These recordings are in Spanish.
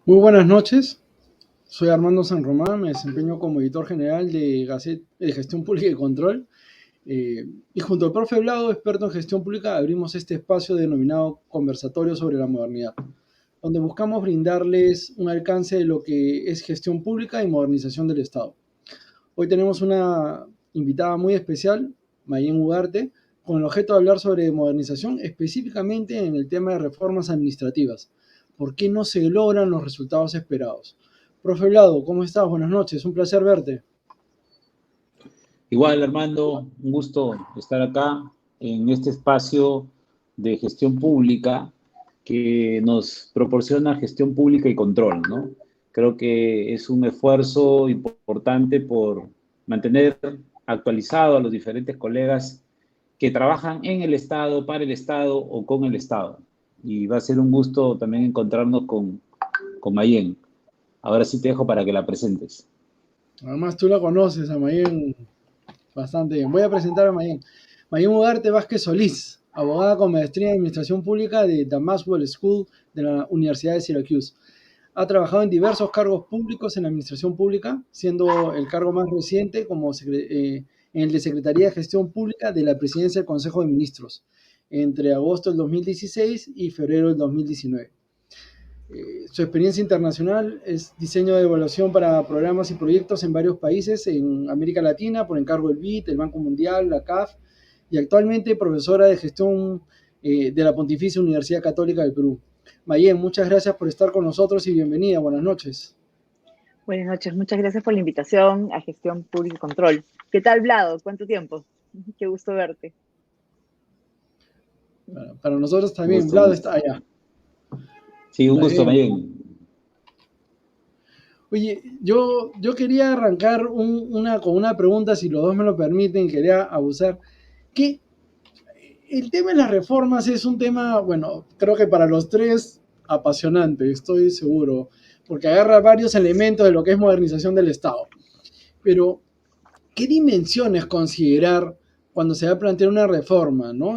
Muy buenas noches, soy Armando San Román, me desempeño como editor general de Gacet de Gestión Pública y Control. Y junto al profe Blado, experto en gestión pública, abrimos este espacio denominado Conversatorio sobre la Modernidad, donde buscamos brindarles un alcance de lo que es gestión pública y modernización del Estado. Hoy tenemos una invitada muy especial, Mayén Ugarte, con el objeto de hablar sobre modernización, específicamente en el tema de reformas administrativas. ¿Por qué no se logran los resultados esperados? Profe Blado, ¿cómo estás? Buenas noches, un placer verte. Igual, Armando, un gusto estar acá en este espacio de gestión pública que nos proporciona gestión pública y control, ¿no? Creo que es un esfuerzo importante por mantener actualizado a los diferentes colegas que trabajan en el Estado, para el Estado o con el Estado. Y va a ser un gusto también encontrarnos con Mayén. Ahora sí te dejo para que la presentes. Además, tú la conoces a Mayén bastante bien. Voy a presentar a Mayén. Mayén Ugarte Vázquez Solís, abogada con maestría en Administración Pública de The Maxwell School de la Universidad de Syracuse. Ha trabajado en diversos cargos públicos en la administración pública, siendo el cargo más reciente como en el de Secretaría de Gestión Pública de la Presidencia del Consejo de Ministros, entre agosto del 2016 y febrero del 2019. Su experiencia internacional es diseño de evaluación para programas y proyectos en varios países en América Latina por encargo del BID, el Banco Mundial, la CAF, y actualmente profesora de gestión de la Pontificia Universidad Católica del Perú. Mayén, muchas gracias por estar con nosotros y bienvenida. Buenas noches. Buenas noches, muchas gracias por la invitación a Gestión Pública y Control. ¿Qué tal, Vlado? ¿Cuánto tiempo? Qué gusto verte. Para nosotros también, Vlado está allá. Sí, un gusto, Mayén. Oye, yo quería arrancar con una pregunta, si los dos me lo permiten, quería abusar. ¿Qué, el tema de las reformas es un tema, bueno, creo que para los tres apasionante, estoy seguro, porque agarra varios elementos de lo que es modernización del Estado. Pero, ¿qué dimensiones considerar cuando se va a plantear una reforma, ¿no?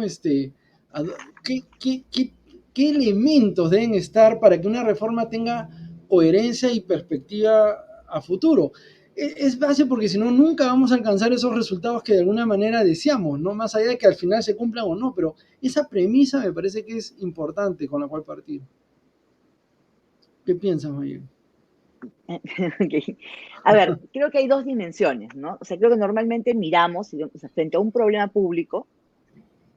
¿Qué elementos deben estar para que una reforma tenga coherencia y perspectiva a futuro? Es base porque si no, nunca vamos a alcanzar esos resultados que de alguna manera deseamos, ¿no? Más allá de que al final se cumplan o no, pero esa premisa me parece que es importante con la cual partir. ¿Qué piensas, Mayer? Okay. A ver, creo que hay dos dimensiones, ¿no? O sea, creo que normalmente miramos, o sea, frente a un problema público,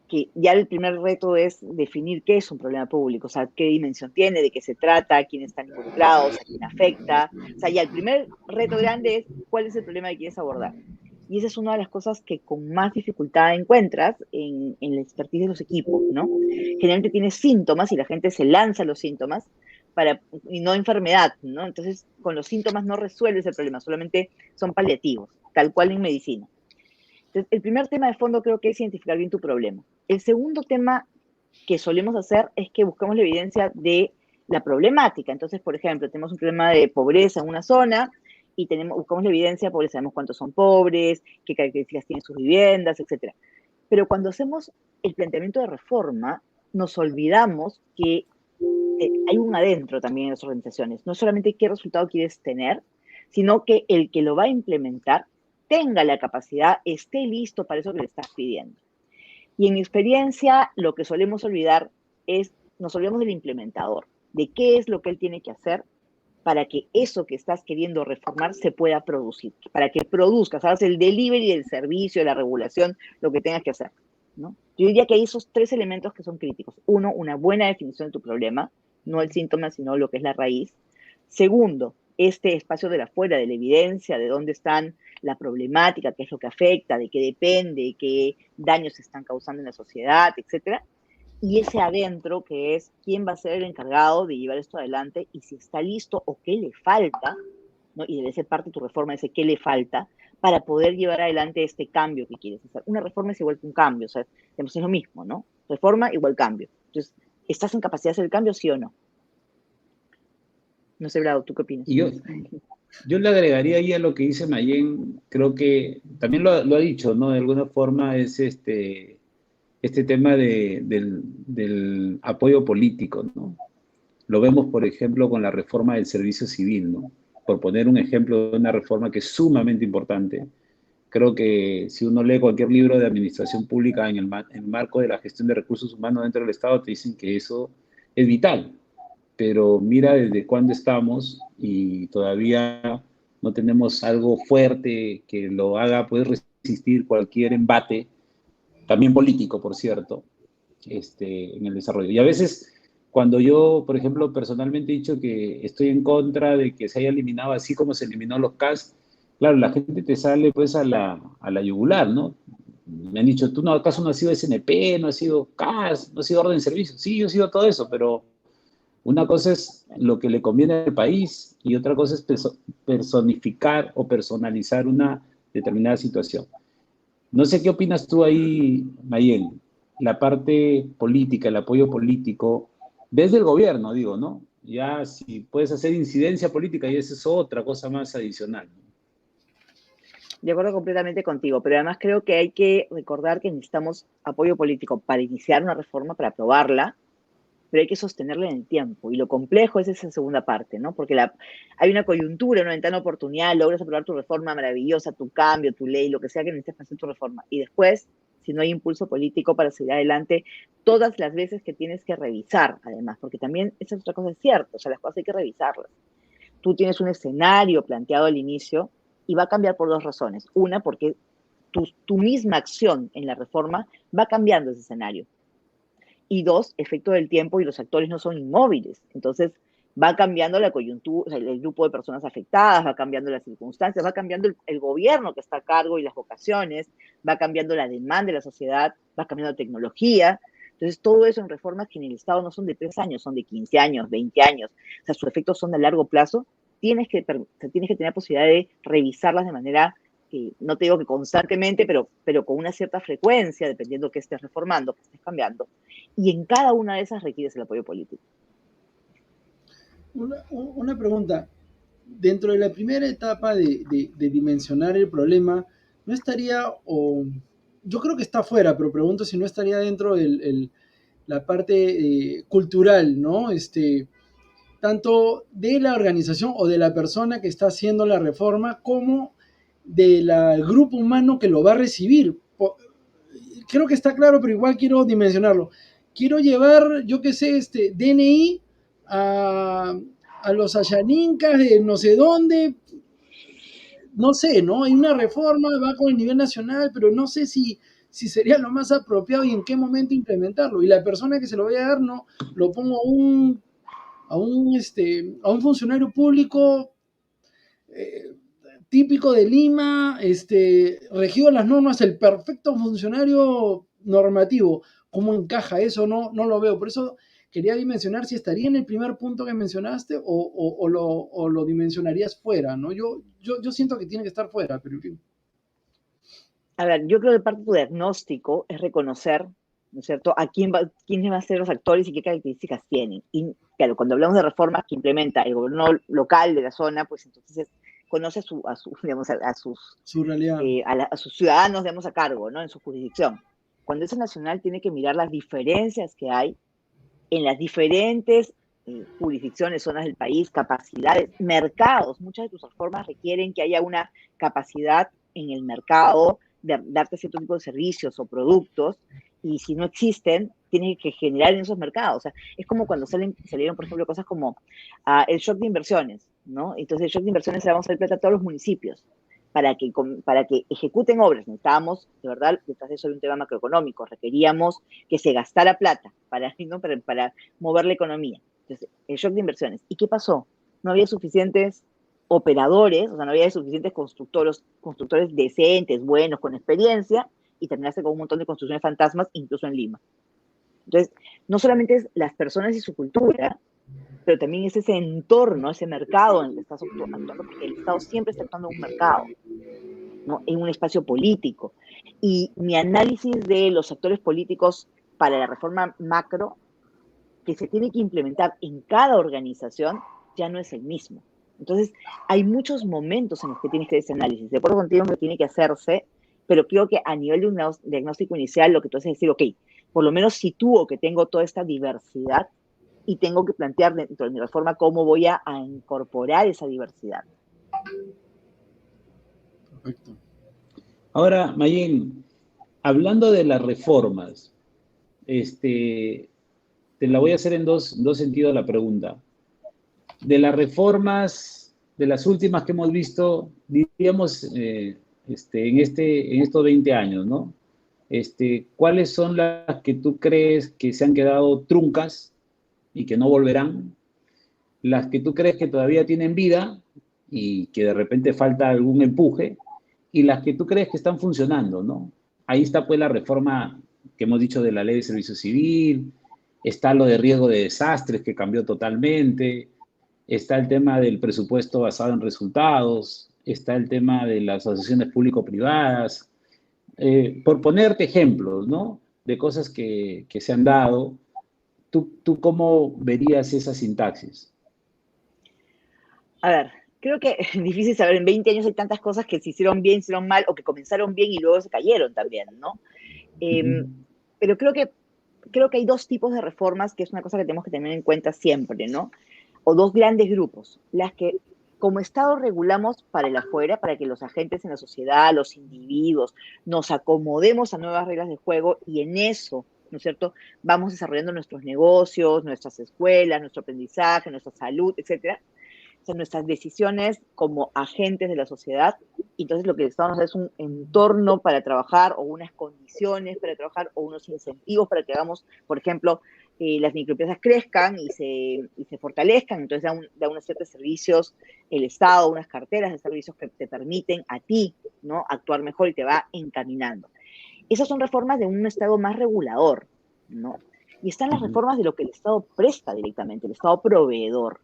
que ya el primer reto es definir qué es un problema público, o sea, qué dimensión tiene, de qué se trata, quiénes están involucrados, a quién afecta. O sea, ya el primer reto grande es cuál es el problema que quieres abordar. Y esa es una de las cosas que con más dificultad encuentras en la expertise de los equipos, ¿no? Generalmente tienes síntomas y la gente se lanza a los síntomas y no enfermedad, ¿no? Entonces, con los síntomas no resuelves el problema, solamente son paliativos, tal cual en medicina. Entonces, el primer tema de fondo creo que es identificar bien tu problema. El segundo tema que solemos hacer es que buscamos la evidencia de la problemática. Entonces, por ejemplo, tenemos un problema de pobreza en una zona y buscamos la evidencia porque sabemos cuántos son pobres, qué características tienen sus viviendas, etc. Pero cuando hacemos el planteamiento de reforma, nos olvidamos que hay un adentro también en las organizaciones. No solamente qué resultado quieres tener, sino que el que lo va a implementar tenga la capacidad, esté listo para eso que le estás pidiendo. Y en mi experiencia, lo que solemos olvidar es, nos olvidamos del implementador, de qué es lo que él tiene que hacer para que eso que estás queriendo reformar se pueda producir, para que produzcas, hagas el delivery del servicio, de la regulación, lo que tengas que hacer, ¿no? Yo diría que hay esos tres elementos que son críticos. Uno, una buena definición de tu problema, no el síntoma, sino lo que es la raíz. Segundo, este espacio de la fuera, de la evidencia, de dónde están la problemática, qué es lo que afecta, de qué depende, qué daños se están causando en la sociedad, etcétera. Y ese adentro, que es quién va a ser el encargado de llevar esto adelante y si está listo o qué le falta, ¿no? Y debe ser parte de tu reforma, ese qué le falta, para poder llevar adelante este cambio que quieres hacer. Una reforma es igual que un cambio, o sea, es lo mismo, ¿no? Reforma igual cambio. Entonces, ¿estás en capacidad de hacer el cambio, sí o no? No sé, Bravo, ¿tú qué opinas? Yo le agregaría ahí a lo que dice Mayén, creo que también lo ha dicho, ¿no? De alguna forma es este tema del apoyo político, ¿no? Lo vemos, por ejemplo, con la reforma del servicio civil, ¿no? Por poner un ejemplo de una reforma que es sumamente importante. Creo que si uno lee cualquier libro de administración pública en el marco de la gestión de recursos humanos dentro del Estado, te dicen que eso es vital. Pero mira desde cuándo estamos y todavía no tenemos algo fuerte que lo haga poder resistir cualquier embate, también político, por cierto, en el desarrollo. Y a veces, cuando yo, por ejemplo, personalmente he dicho que estoy en contra de que se haya eliminado así como se eliminó los CAS, claro, la gente te sale pues a la yugular, ¿no? Me han dicho, tú no, acaso no has sido SNP, no has sido CAS, no has sido orden de servicio. Sí, yo he sido todo eso, pero una cosa es lo que le conviene al país y otra cosa es personificar o personalizar una determinada situación. No sé qué opinas tú ahí, Mayel, la parte política, el apoyo político, desde el gobierno, digo, ¿no? Ya si puedes hacer incidencia política y esa es otra cosa más adicional. De acuerdo completamente contigo, pero además creo que hay que recordar que necesitamos apoyo político para iniciar una reforma, para aprobarla, pero hay que sostenerla en el tiempo. Y lo complejo es esa segunda parte, ¿no? Porque hay una coyuntura, una ventana de oportunidad, logras aprobar tu reforma maravillosa, tu cambio, tu ley, lo que sea que necesites para hacer tu reforma. Y después, si no hay impulso político para seguir adelante, todas las veces que tienes que revisar, además, porque también esa es otra cosa, es cierto, o sea, las cosas hay que revisarlas. Tú tienes un escenario planteado al inicio y va a cambiar por dos razones. Una, porque tu misma acción en la reforma va cambiando ese escenario. Y dos, efecto del tiempo y los actores no son inmóviles. Entonces, va cambiando la coyuntura, o sea, el grupo de personas afectadas, va cambiando las circunstancias, va cambiando el gobierno que está a cargo y las vocaciones, va cambiando la demanda de la sociedad, va cambiando la tecnología. Entonces, todo eso en reformas que en el Estado no son de 3 años, son de 15 años, 20 años. O sea, sus efectos son de largo plazo. Tienes que tener posibilidad de revisarlas de manera, no te digo que constantemente, pero con una cierta frecuencia, dependiendo que estés reformando, que estés cambiando. Y en cada una de esas requieres el apoyo político. Una pregunta. Dentro de la primera etapa de dimensionar el problema, ¿no estaría, o yo creo que está fuera, pero pregunto si no estaría dentro de la parte cultural, ¿no? Tanto de la organización o de la persona que está haciendo la reforma como del grupo humano que lo va a recibir. Creo que está claro, pero igual quiero dimensionarlo. Quiero llevar, yo qué sé, DNI a los Ayanincas de no sé dónde, no sé, ¿no? Hay una reforma, va con el nivel nacional, pero no sé si sería lo más apropiado y en qué momento implementarlo. Y la persona que se lo vaya a dar, no, lo pongo a un funcionario público típico de Lima, regido las normas, el perfecto funcionario normativo. ¿Cómo encaja eso? No, no lo veo. Por eso quería dimensionar si estaría en el primer punto que mencionaste o lo dimensionarías fuera, ¿no? Yo siento que tiene que estar fuera, pero en fin. A ver, yo creo que parte de tu diagnóstico es reconocer, ¿no es cierto?, quiénes van a ser los actores y qué características tienen. Y claro, cuando hablamos de reformas que implementa el gobierno local de la zona, pues entonces conoce digamos, Su realidad. a sus ciudadanos, digamos, a cargo, ¿no?, en su jurisdicción. Cuando es nacional, tiene que mirar las diferencias que hay en las diferentes jurisdicciones, zonas del país, capacidades, mercados. Muchas de tus reformas requieren que haya una capacidad en el mercado de darte cierto tipo de servicios o productos, y si no existen, tienes que generar en esos mercados. O sea, es como cuando salieron, por ejemplo, cosas como el shock de inversiones, ¿no? Entonces, el shock de inversiones le vamos a dar plata a todos los municipios para que ejecuten obras. Necesitábamos, de verdad, detrás de eso hay un tema macroeconómico, requeríamos que se gastara plata ¿no? para mover la economía. Entonces, el shock de inversiones. ¿Y qué pasó? No había suficientes operadores, o sea, no había suficientes constructores decentes, buenos, con experiencia, y terminaste con un montón de construcciones fantasmas, incluso en Lima. Entonces, no solamente es las personas y su cultura, pero también es ese entorno, ese mercado en el que estás actuando, porque el Estado siempre está actuando en un mercado, ¿no?, en un espacio político. Y mi análisis de los actores políticos para la reforma macro que se tiene que implementar en cada organización ya no es el mismo. Entonces, hay muchos momentos en los que tienes que hacer ese análisis. De acuerdo contigo que tiene que hacerse, pero creo que a nivel de un diagnóstico inicial lo que tú haces es decir, ok, por lo menos sitúo que tengo toda esta diversidad y tengo que plantear dentro de mi reforma cómo voy a incorporar esa diversidad. Perfecto. Ahora, Mayen, hablando de las reformas, te la voy a hacer en dos sentidos la pregunta. De las reformas, de las últimas que hemos visto, diríamos, en estos 20 años, ¿no? ¿Cuáles son las que tú crees que se han quedado truncas y que no volverán? Las que tú crees que todavía tienen vida y que de repente falta algún empuje, y las que tú crees que están funcionando, ¿no? Ahí está pues la reforma que hemos dicho de la ley de servicio civil, está lo de riesgo de desastres que cambió totalmente, está el tema del presupuesto basado en resultados, está el tema de las asociaciones público-privadas, por ponerte ejemplos, ¿no? De cosas que se han dado. ¿Tú cómo verías esa sintaxis? A ver, creo que es difícil saber, en 20 años hay tantas cosas que se hicieron bien, se hicieron mal, o que comenzaron bien y luego se cayeron también, ¿no? Pero creo que hay dos tipos de reformas, que es una cosa que tenemos que tener en cuenta siempre, ¿no? O dos grandes grupos, las que como Estado regulamos para el afuera, para que los agentes en la sociedad, los individuos, nos acomodemos a nuevas reglas de juego, y en eso, ¿no es cierto?, vamos desarrollando nuestros negocios, nuestras escuelas, nuestro aprendizaje, nuestra salud, etcétera. O sea, nuestras decisiones como agentes de la sociedad. Entonces lo que el Estado nos da es un entorno para trabajar, o unas condiciones para trabajar, o unos incentivos para que hagamos, por ejemplo, las microempresas crezcan y se fortalezcan. Entonces da unos ciertos servicios el Estado, unas carteras de servicios que te permiten a ti, ¿no?, actuar mejor, y te va encaminando. Esas son reformas de un Estado más regulador, ¿no? Y están las reformas de lo que el Estado presta directamente, el Estado proveedor,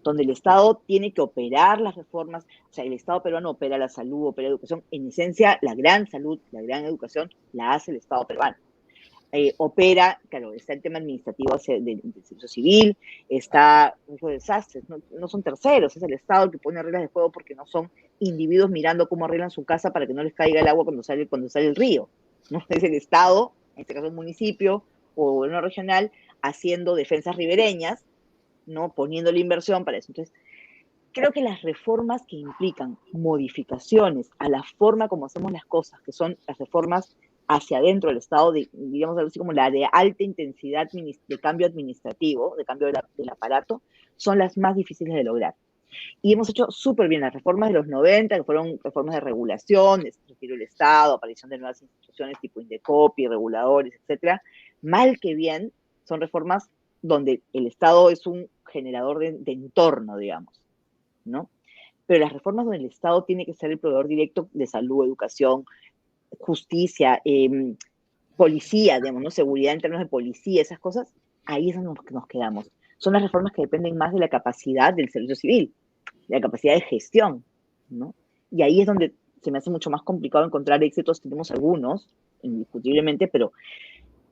donde el Estado tiene que operar las reformas. O sea, el Estado peruano opera la salud, opera la educación. En esencia, la gran salud, la gran educación, la hace el Estado peruano. Opera, claro, está el tema administrativo del servicio civil, está los desastres, no son terceros, es el Estado el que pone reglas de juego, porque no son individuos mirando cómo arreglan su casa para que no les caiga el agua cuando sale el río, ¿no? Es el Estado, en este caso un municipio o gobierno regional, haciendo defensas ribereñas, ¿no?, poniendo la inversión para eso. Entonces, creo que las reformas que implican modificaciones a la forma como hacemos las cosas, que son las reformas hacia adentro del Estado, digamos algo así como la de alta intensidad de cambio administrativo, de cambio del aparato, son las más difíciles de lograr. Y hemos hecho súper bien las reformas de los 90, que fueron reformas de regulación, de retiro del Estado, aparición de nuevas instituciones tipo Indecopi, reguladores, etcétera. Mal que bien, son reformas donde el Estado es un generador de entorno, digamos, ¿no? Pero las reformas donde el Estado tiene que ser el proveedor directo de salud, educación, justicia, policía, digamos, ¿no?, seguridad en términos de policía, esas cosas, ahí es donde nos quedamos. Son las reformas que dependen más de la capacidad del servicio civil, de la capacidad de gestión, ¿no? Y ahí es donde se me hace mucho más complicado encontrar éxitos. Tenemos algunos, indiscutiblemente, pero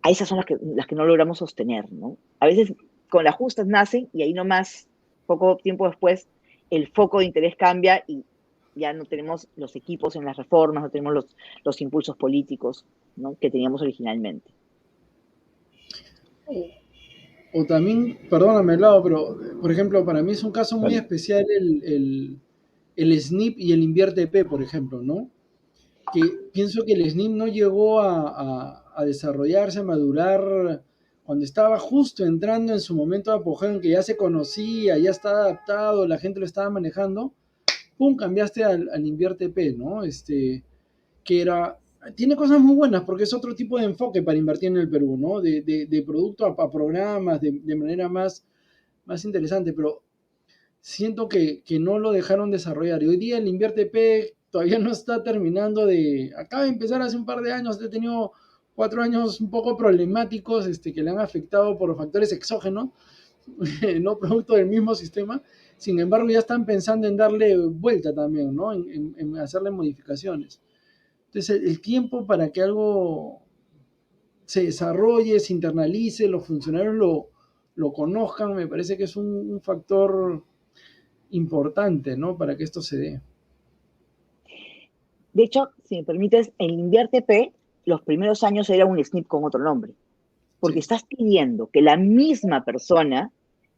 a esas son las que no logramos sostener, ¿no? A veces con las justas nacen, y ahí nomás, poco tiempo después, el foco de interés cambia y ya no tenemos los equipos en las reformas, no tenemos los impulsos políticos, ¿no?, que teníamos originalmente. O también, perdóname, Lau, pero por ejemplo, para mí es un caso muy Vale. especial el SNP y el Invierte P, por ejemplo, ¿no? Que pienso que el SNP no llegó a desarrollarse, a madurar cuando estaba justo entrando en su momento de apogeo, en que ya se conocía, ya estaba adaptado, la gente lo estaba manejando. ¡Pum! Cambiaste al Invierte P, ¿no? Que tiene cosas muy buenas, porque es otro tipo de enfoque para invertir en el Perú, ¿no? De producto a programas, de manera más interesante, pero siento que no lo dejaron desarrollar. Y hoy día el Invierte P todavía no está terminando acaba de empezar hace un par de años, ha tenido 4 años un poco problemáticos, que le han afectado por factores exógenos, no producto del mismo sistema. Sin embargo, ya están pensando en darle vuelta también, ¿no? En hacerle modificaciones. Entonces, el tiempo para que algo se desarrolle, se internalice, los funcionarios lo conozcan, me parece que es un factor importante, ¿no?, para que esto se dé. De hecho, si me permites, el Invierte P, los primeros años era un SNP con otro nombre. porque Sí. estás pidiendo que la misma persona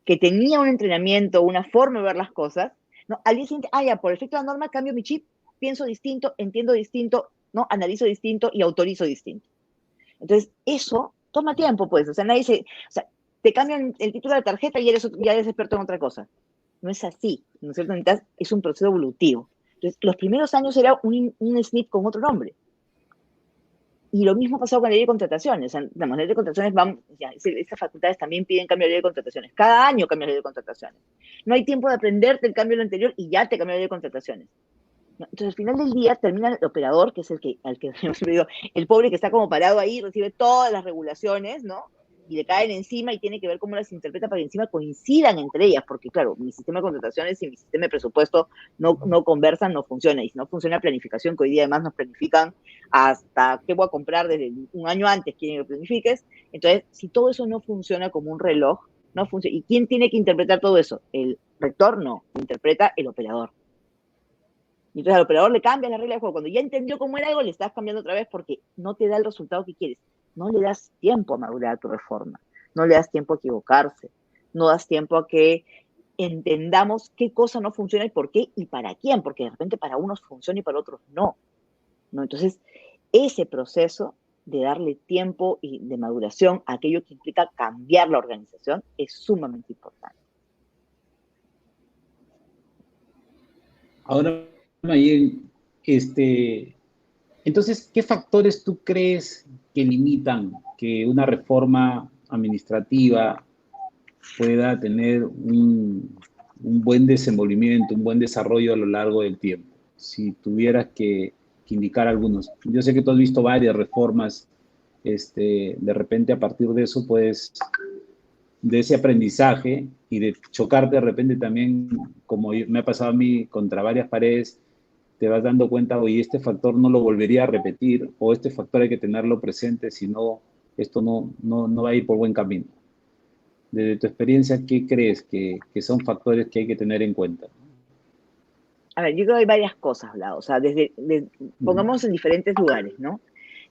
que tenía un entrenamiento, una forma de ver las cosas, ¿no? Al día siguiente, ya, por efecto de la norma cambio mi chip, pienso distinto, entiendo distinto, ¿no? Analizo distinto y autorizo distinto. Entonces, eso toma tiempo, pues. O sea, o sea, te cambian el título de la tarjeta y ya eres experto en otra cosa. No es así, ¿no es cierto? Es un proceso evolutivo. Entonces, los primeros años era un SNP con otro nombre. Y lo mismo ha pasado con la ley de contrataciones. O sea, la ley de contrataciones, estas facultades también piden cambio de ley de contrataciones. Cada año cambia la ley de contrataciones. No hay tiempo de aprenderte el cambio de lo anterior y ya te cambia la ley de contrataciones. Entonces, al final del día, termina el operador, que es al que digo, el pobre que está como parado ahí, recibe todas las regulaciones, ¿no? Y le caen encima y tiene que ver cómo las interpreta para que encima coincidan entre ellas, porque claro, mi sistema de contrataciones y mi sistema de presupuesto no conversan, no funciona. Y si no funciona la planificación, que hoy día además nos planifican hasta qué voy a comprar desde un año antes, quieren que lo planifiques. Entonces, si todo eso no funciona como un reloj, no funciona. ¿Y quién tiene que interpretar todo eso? ¿El rector? No, lo interpreta el operador. Y entonces al operador le cambias la regla del juego. Cuando ya entendió cómo era algo, le estás cambiando otra vez porque no te da el resultado que quieres. No le das tiempo a madurar tu reforma. No le das tiempo a equivocarse. No das tiempo a que entendamos qué cosa no funciona y por qué y para quién. Porque de repente para unos funciona y para otros no. Entonces, ese proceso de darle tiempo y de maduración a aquello que implica cambiar la organización es sumamente importante. Ahora, Mayen, entonces, ¿qué factores tú crees que limitan que una reforma administrativa pueda tener un buen desenvolvimiento, un buen desarrollo a lo largo del tiempo? Si tuvieras que indicar algunos. Yo sé que tú has visto varias reformas, de repente a partir de eso puedes, de ese aprendizaje y de chocarte de repente también, como me ha pasado a mí, contra varias paredes, te vas dando cuenta, oye, este factor no lo volvería a repetir, o este factor hay que tenerlo presente, si no, esto no va a ir por buen camino. Desde tu experiencia, ¿qué crees que son factores que hay que tener en cuenta? A ver, yo creo que hay varias cosas, Blau. O sea, pongamos en diferentes lugares, ¿no?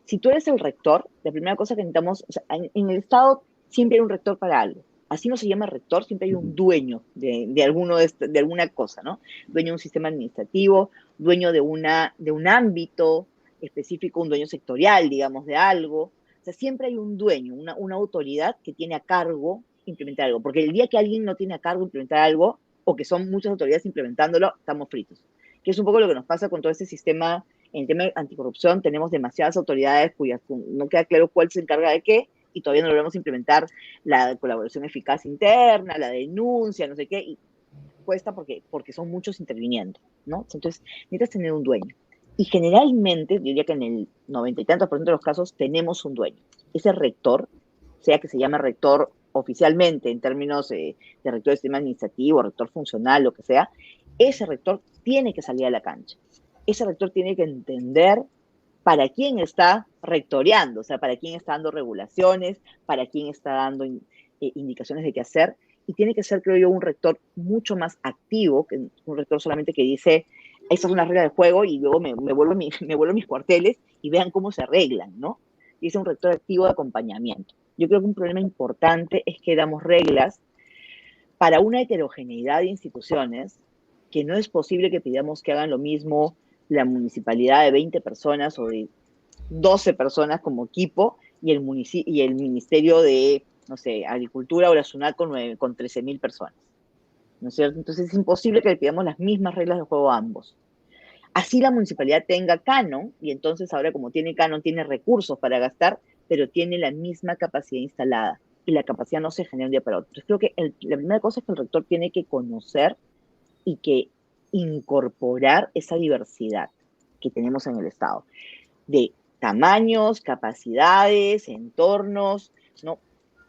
Si tú eres el rector, la primera cosa que necesitamos, o sea, en el Estado siempre hay un rector para algo. Así no se llama rector, siempre hay un dueño de alguna cosa, ¿no? Dueño de un sistema administrativo, dueño de un ámbito específico, un dueño sectorial, digamos, de algo. O sea, siempre hay un dueño, una autoridad que tiene a cargo implementar algo. Porque el día que alguien no tiene a cargo implementar algo, o que son muchas autoridades implementándolo, estamos fritos. Que es un poco lo que nos pasa con todo este sistema. En el tema de anticorrupción tenemos demasiadas autoridades cuyas no queda claro cuál se encarga de qué y todavía no logramos implementar la colaboración eficaz interna, la denuncia, no sé qué, y cuesta porque son muchos interviniendo, ¿no? Entonces, necesitas tener un dueño. Y generalmente, diría que en el 90 y tantos por ciento de los casos, tenemos un dueño. Ese rector, sea que se llame rector oficialmente, en términos de rector de sistema administrativo, rector funcional, lo que sea, ese rector tiene que salir a la cancha. Ese rector tiene que entender para quién está rectoreando, o sea, para quién está dando regulaciones, para quién está dando indicaciones de qué hacer, y tiene que ser, creo yo, un rector mucho más activo, que un rector solamente que dice, estas son las reglas del juego, y luego me vuelvo a mis cuarteles y vean cómo se arreglan, ¿no? Y es un rector activo de acompañamiento. Yo creo que un problema importante es que damos reglas para una heterogeneidad de instituciones que no es posible que pidamos que hagan lo mismo la municipalidad de 20 personas o de 12 personas como equipo y el ministerio de, no sé, Agricultura o la SUNAT con 13.000 personas, ¿no es cierto? Entonces es imposible que le pidamos las mismas reglas de juego a ambos. Así la municipalidad tenga canon, y entonces ahora como tiene canon, tiene recursos para gastar, pero tiene la misma capacidad instalada, y la capacidad no se genera de un día para otro. Entonces creo que la primera cosa es que el rector tiene que conocer y que incorporar esa diversidad que tenemos en el Estado, de tamaños, capacidades, entornos, ¿no?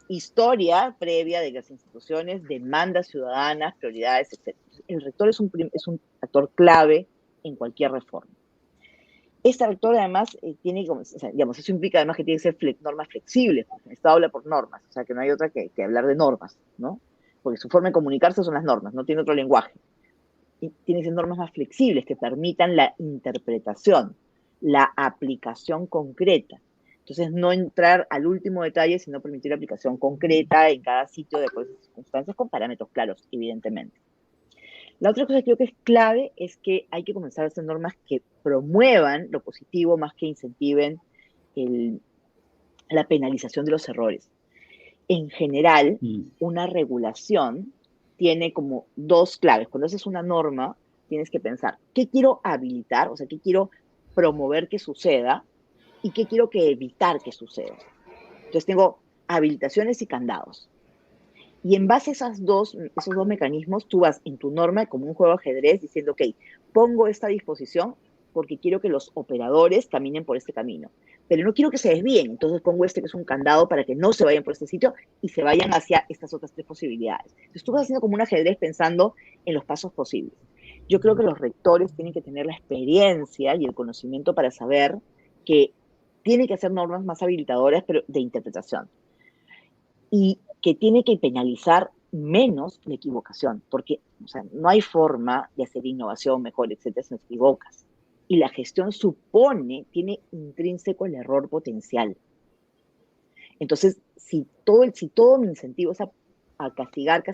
Historia previa de las instituciones, demandas ciudadanas, prioridades, etc. El rector es un actor clave en cualquier reforma. Este rector además tiene, o sea, digamos, eso implica además que tiene que ser normas flexibles, porque el Estado habla por normas, o sea que no hay otra que hablar de normas, ¿no? Porque su forma de comunicarse son las normas, no tiene otro lenguaje. Y tiene que ser normas más flexibles que permitan la interpretación, la aplicación concreta. Entonces, no entrar al último detalle, sino permitir la aplicación concreta en cada sitio de acuerdo a las circunstancias con parámetros claros, evidentemente. La otra cosa que creo que es clave es que hay que comenzar a hacer normas que promuevan lo positivo más que incentiven la penalización de los errores. En general, una regulación tiene como dos claves. Cuando haces una norma, tienes que pensar, ¿qué quiero habilitar? O sea, ¿qué quiero promover que suceda? ¿Y qué quiero que evitar que suceda? Entonces tengo habilitaciones y candados. Y en base a esos dos mecanismos, tú vas en tu norma como un juego de ajedrez diciendo, ok, pongo esta disposición porque quiero que los operadores caminen por este camino. Pero no quiero que se desvíen, entonces pongo este que es un candado para que no se vayan por este sitio y se vayan hacia estas otras tres posibilidades. Entonces tú vas haciendo como un ajedrez pensando en los pasos posibles. Yo creo que los rectores tienen que tener la experiencia y el conocimiento para saber que tienen que hacer normas más habilitadoras, pero de interpretación. Y que tiene que penalizar menos la equivocación, porque o sea, no hay forma de hacer innovación mejor, etcétera, si no te equivocas. Y la gestión tiene intrínseco el error potencial. Entonces, si todo mi incentivo es a castigar,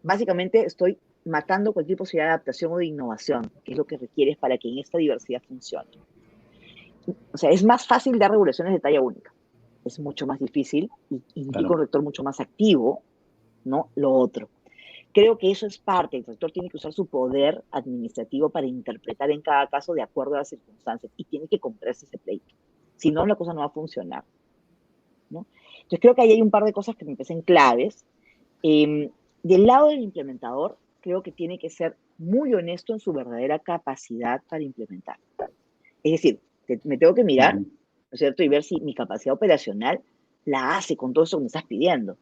básicamente estoy matando cualquier posibilidad de adaptación o de innovación, que es lo que requieres para que en esta diversidad funcione. O sea, es más fácil dar regulaciones de talla única. Es mucho más difícil y implica un rector mucho más activo, ¿no? Lo otro. Creo que eso es parte. El rector tiene que usar su poder administrativo para interpretar en cada caso de acuerdo a las circunstancias y tiene que comprarse ese pleito. Si no, la cosa no va a funcionar, ¿no? Entonces creo que ahí hay un par de cosas que me parecen claves. Del lado del implementador, creo que tiene que ser muy honesto en su verdadera capacidad para implementar. Es decir, me tengo que mirar, ¿no es cierto? Y ver si mi capacidad operacional la hace con todo eso que me estás pidiendo.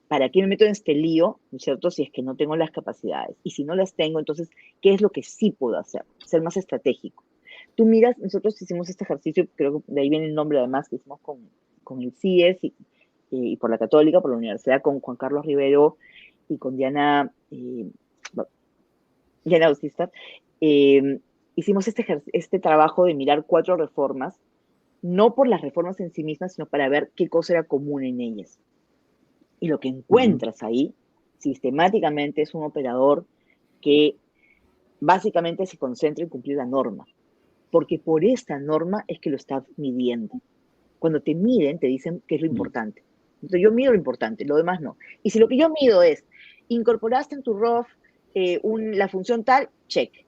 ¿Para qué me meto en este lío, ¿no es cierto? Si es que no tengo las capacidades. Y si no las tengo, entonces, ¿qué es lo que sí puedo hacer? Ser más estratégico. Tú miras, nosotros hicimos este ejercicio, creo que de ahí viene el nombre además, que hicimos con el CIES y por la Católica, por la universidad, con Juan Carlos Rivero y con Diana Bautista. Hicimos este trabajo de mirar 4 reformas, no por las reformas en sí mismas, sino para ver qué cosa era común en ellas. Y lo que encuentras ahí, sistemáticamente, es un operador que básicamente se concentra en cumplir la norma, porque por esta norma es que lo estás midiendo. Cuando te miden, te dicen qué es lo importante. Entonces yo mido lo importante, lo demás no. Y si lo que yo mido es, incorporaste en tu ROF la función tal, check.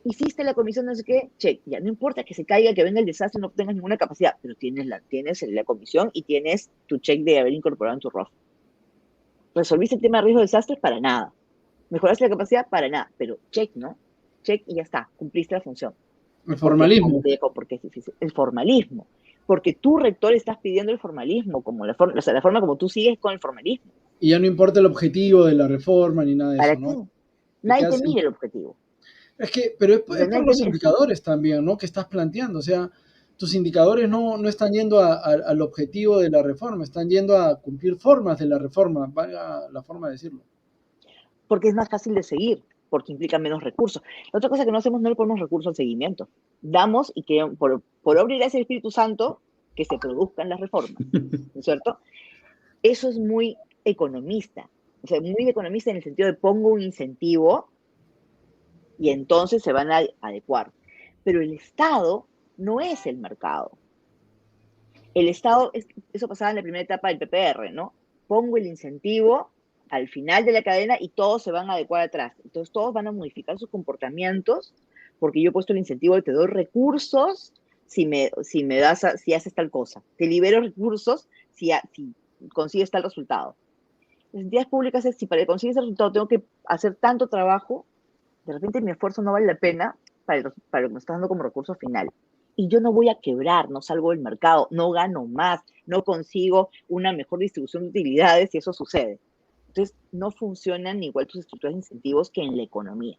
Hiciste la comisión no sé qué, check. Ya no importa que se caiga, que venga el desastre, no tengas ninguna capacidad, pero tienes la comisión y tienes tu check de haber incorporado en tu ROF. ¿Resolviste el tema de riesgo de desastres? Para nada. ¿Mejoraste la capacidad? Para nada. Pero check, ¿no? Check y ya está. Cumpliste la función. El formalismo. Porque es difícil. El formalismo. Porque tú, rector, estás pidiendo el formalismo, la forma como tú sigues con el formalismo. Y ya no importa el objetivo de la reforma ni nada de ¿Para eso, qué? ¿no? Nadie te mide el objetivo. Pero es por los indicadores también, ¿no? Que estás planteando. O sea, tus indicadores no están yendo al objetivo de la reforma, están yendo a cumplir formas de la reforma, valga la forma de decirlo. Porque es más fácil de seguir, porque implica menos recursos. La otra cosa que no hacemos, no le ponemos recursos al seguimiento. Damos y que por obra y gracia del Espíritu Santo, que se produzcan las reformas, ¿no es cierto? Eso es muy economista. O sea, muy economista en el sentido de pongo un incentivo y entonces se van a adecuar. Pero el Estado no es el mercado. El Estado, eso pasaba en la primera etapa del PPR, ¿no? Pongo el incentivo al final de la cadena y todos se van a adecuar atrás. Entonces todos van a modificar sus comportamientos porque yo he puesto el incentivo de te doy recursos si haces tal cosa. Te libero recursos si consigues tal resultado. Las entidades públicas es si para conseguir ese resultado tengo que hacer tanto trabajo, de repente mi esfuerzo no vale la pena para lo que me está dando como recurso final. Y yo no voy a quebrar, no salgo del mercado, no gano más, no consigo una mejor distribución de utilidades si eso sucede. Entonces, no funcionan igual tus estructuras de incentivos que en la economía,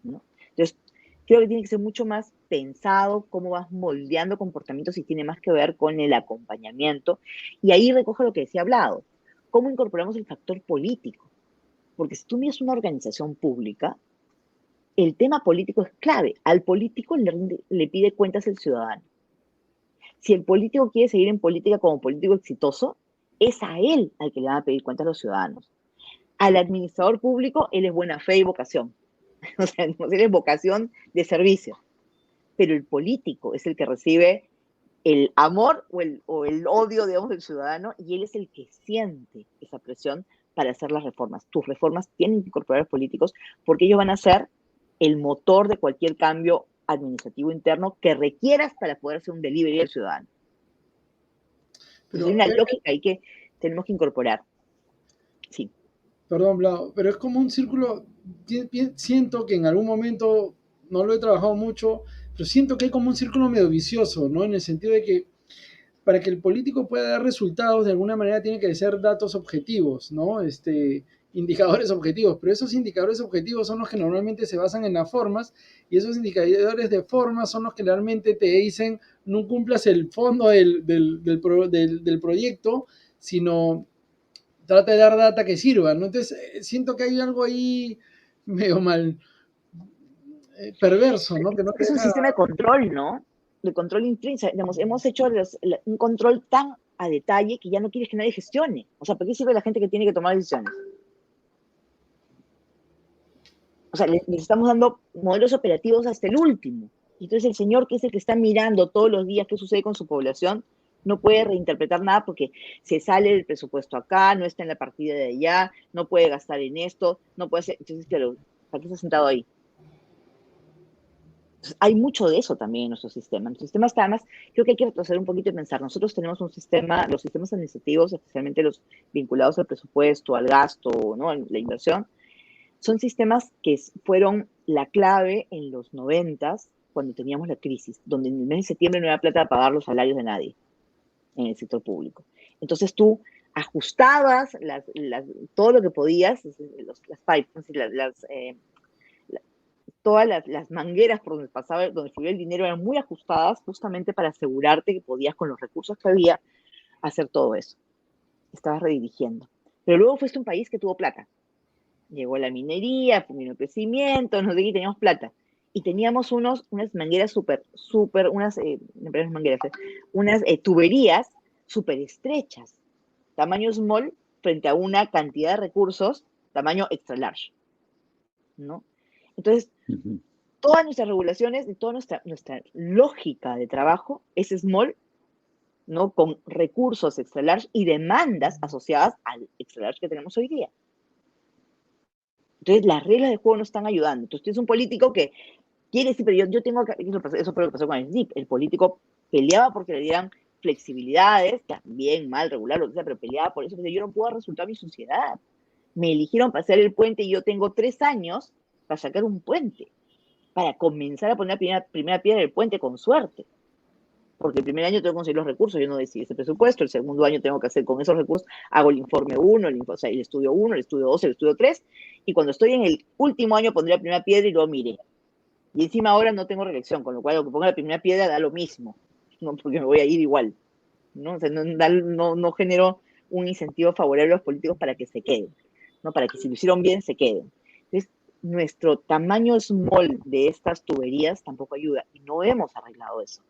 ¿no? Entonces, creo que tiene que ser mucho más pensado cómo vas moldeando comportamientos y tiene más que ver con el acompañamiento. Y ahí recojo lo que decía Hablado, cómo incorporamos el factor político. Porque si tú miras una organización pública, el tema político es clave. Al político le pide cuentas el ciudadano. Si el político quiere seguir en política como político exitoso, es a él al que le van a pedir cuentas los ciudadanos. Al administrador público, él es buena fe y vocación. O sea, él es vocación de servicio. Pero el político es el que recibe el amor o el odio, digamos, del ciudadano, y él es el que siente esa presión para hacer las reformas. Tus reformas tienen que incorporar a los políticos porque ellos van a ser el motor de cualquier cambio administrativo interno que requieras para poder hacer un delivery al ciudadano. Entonces, hay una lógica ahí que tenemos que incorporar. Sí. Perdón, Blau, pero es como un círculo, siento que en algún momento, no lo he trabajado mucho, pero siento que hay como un círculo medio vicioso, ¿no? En el sentido de que para que el político pueda dar resultados, de alguna manera tiene que ser datos objetivos, ¿no? Indicadores objetivos, pero esos indicadores objetivos son los que normalmente se basan en las formas, y esos indicadores de formas son los que realmente te dicen no cumplas el fondo del proyecto, sino trata de dar data que sirva, ¿no? Entonces, siento que hay algo ahí medio mal perverso, ¿no? Que no te Es un deja... sistema de control, ¿no? De control intrínseco. Digamos, hemos hecho un control tan a detalle que ya no quieres que nadie gestione. O sea, ¿para qué sirve la gente que tiene que tomar decisiones? O sea, les estamos dando modelos operativos hasta el último. Entonces el señor que es el que está mirando todos los días qué sucede con su población, no puede reinterpretar nada porque se sale del presupuesto acá, no está en la partida de allá, no puede gastar en esto, no puede hacer... Entonces, claro, ¿para qué está sentado ahí? Entonces, hay mucho de eso también en nuestro sistema. Nuestro sistema está, además, creo que hay que retroceder un poquito y pensar. Nosotros tenemos un sistema, los sistemas administrativos, especialmente los vinculados al presupuesto, al gasto, ¿no? La inversión, son sistemas que fueron la clave en los 90s, cuando teníamos la crisis, donde en el mes de septiembre no había plata para pagar los salarios de nadie en el sector público. Entonces tú ajustabas todo lo que podías, las pipes, todas las mangueras por donde pasaba, donde fluía el dinero, eran muy ajustadas justamente para asegurarte que podías, con los recursos que había, hacer todo eso. Estabas redirigiendo. Pero luego fuiste un país que tuvo plata. Llegó la minería, vino el crecimiento, no sé qué, teníamos plata. Y teníamos unas mangueras unas tuberías súper estrechas, tamaño small, frente a una cantidad de recursos, tamaño extra large, ¿no? Entonces, todas nuestras regulaciones y toda nuestra lógica de trabajo es small, ¿no? Con recursos extra large y demandas asociadas al extra large que tenemos hoy día. Entonces, las reglas de juego no están ayudando. Entonces, usted es un político que quiere decir, pero yo tengo que... Eso fue lo que pasó con el SNIP. El político peleaba porque le dieran flexibilidades, también mal, regular, lo que sea, pero peleaba por eso, porque yo no puedo resultar mi sociedad. Me eligieron para hacer el puente y yo tengo 3 años para sacar un puente, para comenzar a poner la primera piedra del puente con suerte. Porque el primer año tengo que conseguir los recursos, yo no decidí ese presupuesto, el segundo año tengo que hacer con esos recursos, hago el informe 1, el estudio 1, el estudio 2, el estudio 3, y cuando estoy en el último año pondré la primera piedra y luego mire. Y encima ahora no tengo reelección, con lo cual lo que ponga la primera piedra da lo mismo, ¿no? Porque me voy a ir igual, ¿no? O sea, no genero un incentivo favorable a los políticos para que se queden, ¿no? Para que si lo hicieron bien, se queden. Entonces, nuestro tamaño small de estas tuberías tampoco ayuda, y no hemos arreglado eso.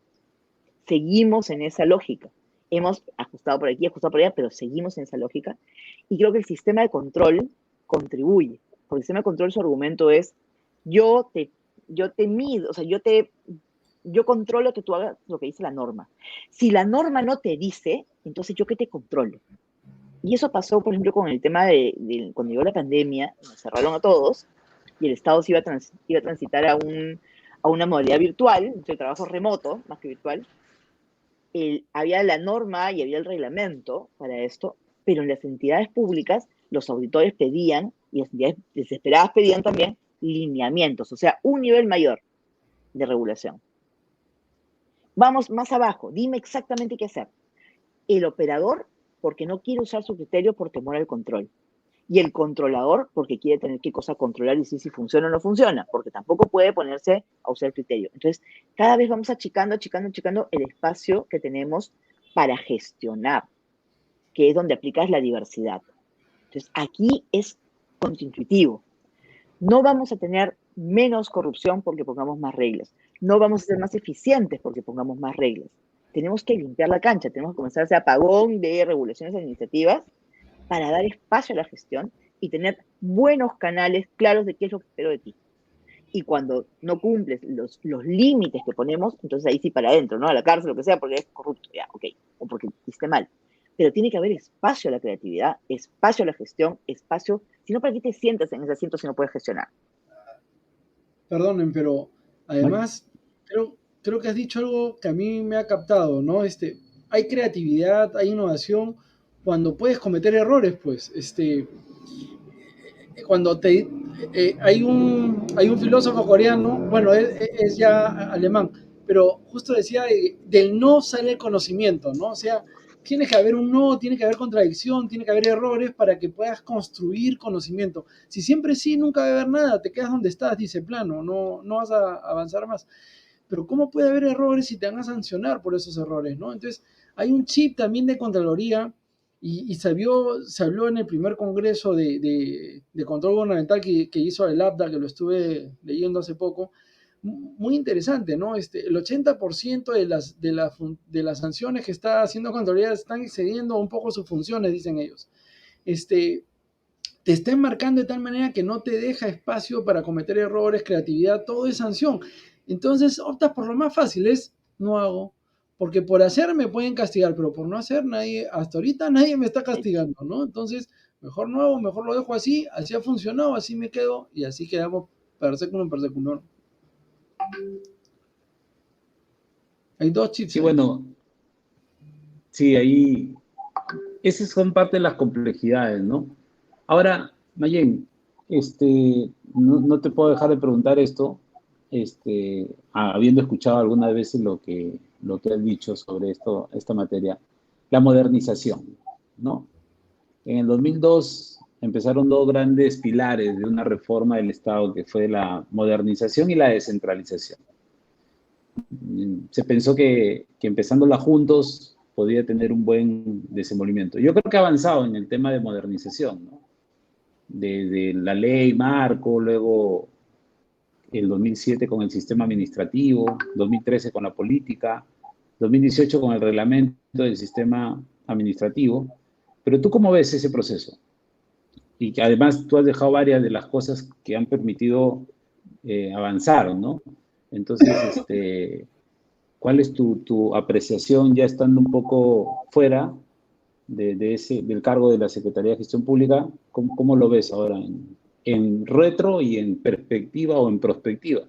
Seguimos en esa lógica. Hemos ajustado por aquí, ajustado por allá, pero seguimos en esa lógica. Y creo que el sistema de control contribuye. Porque el sistema de control, su argumento es, yo te mido, o sea, yo controlo que tú hagas lo que dice la norma. Si la norma no te dice, entonces yo que te controlo. Y eso pasó, por ejemplo, con el tema de cuando llegó la pandemia, nos cerraron a todos, y el Estado se iba a transitar a una modalidad virtual, de trabajo remoto, más que virtual. Había la norma y había el reglamento para esto, pero en las entidades públicas los auditores pedían, y las entidades desesperadas pedían también, lineamientos, o sea, un nivel mayor de regulación. Vamos más abajo, dime exactamente qué hacer. El operador, porque no quiere usar su criterio por temor al control. Y el controlador, porque quiere tener qué cosa controlar y decir si funciona o no funciona, porque tampoco puede ponerse a usar el criterio. Entonces, cada vez vamos achicando el espacio que tenemos para gestionar, que es donde aplicas la diversidad. Entonces, aquí es contraintuitivo. No vamos a tener menos corrupción porque pongamos más reglas. No vamos a ser más eficientes porque pongamos más reglas. tenemos que limpiar la cancha, tenemos que comenzar ese apagón de regulaciones administrativas para dar espacio a la gestión y tener buenos canales claros de qué es lo que espero de ti. Y cuando no cumples los límites que ponemos, entonces ahí sí para adentro, ¿no? A la cárcel, lo que sea, porque es corrupto, ya, ok, o porque hiciste mal. Pero tiene que haber espacio a la creatividad, espacio a la gestión, espacio, si no, ¿para qué te sientas en ese asiento si no puedes gestionar? Perdonen, pero además creo que has dicho algo que a mí me ha captado, ¿no? Hay creatividad, hay innovación cuando puedes cometer errores, pues. Cuando hay un filósofo coreano, bueno, es ya alemán, pero justo decía, del no sale el conocimiento, ¿no? O sea, tiene que haber un no, tiene que haber contradicción, tiene que haber errores para que puedas construir conocimiento. Si siempre sí, nunca va a haber nada, te quedas donde estás, dice plano, no vas a avanzar más. Pero ¿cómo puede haber errores si te van a sancionar por esos errores, ¿no? Entonces, hay un chip también de Contraloría y se habló en el primer congreso de control gubernamental que hizo el ABDA, que lo estuve leyendo hace poco, muy interesante, ¿no? El 80% de las sanciones que está haciendo Contraloría están excediendo un poco sus funciones, dicen ellos. Te está enmarcando de tal manera que no te deja espacio para cometer errores, creatividad, todo es sanción. Entonces optas por lo más fácil, es no hago. Porque por hacer me pueden castigar, pero por no hacer nadie, hasta ahorita nadie me está castigando, ¿no? Entonces, mejor no hago, mejor lo dejo así ha funcionado, así me quedo y así quedamos per secundum per secundum. Hay dos chips Sí, ahí. bueno, sí, ahí, esas son parte de las complejidades, ¿no? Ahora, Mayen, no te puedo dejar de preguntar esto, habiendo escuchado algunas veces lo que has dicho sobre esta materia, la modernización, ¿no? En el 2002 empezaron dos grandes pilares de una reforma del Estado, que fue la modernización y la descentralización. Se pensó que empezándola juntos podía tener un buen desenvolvimiento. Yo creo que ha avanzado en el tema de modernización, ¿no? Desde la ley marco, luego el 2007 con el sistema administrativo, 2013 con la política, 2018 con el reglamento del sistema administrativo. Pero ¿tú cómo ves ese proceso? Y que además tú has dejado varias de las cosas que han permitido avanzar, ¿no? Entonces, ¿cuál es tu apreciación ya estando un poco fuera del cargo de la Secretaría de Gestión Pública? ¿Cómo lo ves ahora en retro y en perspectiva o en prospectiva?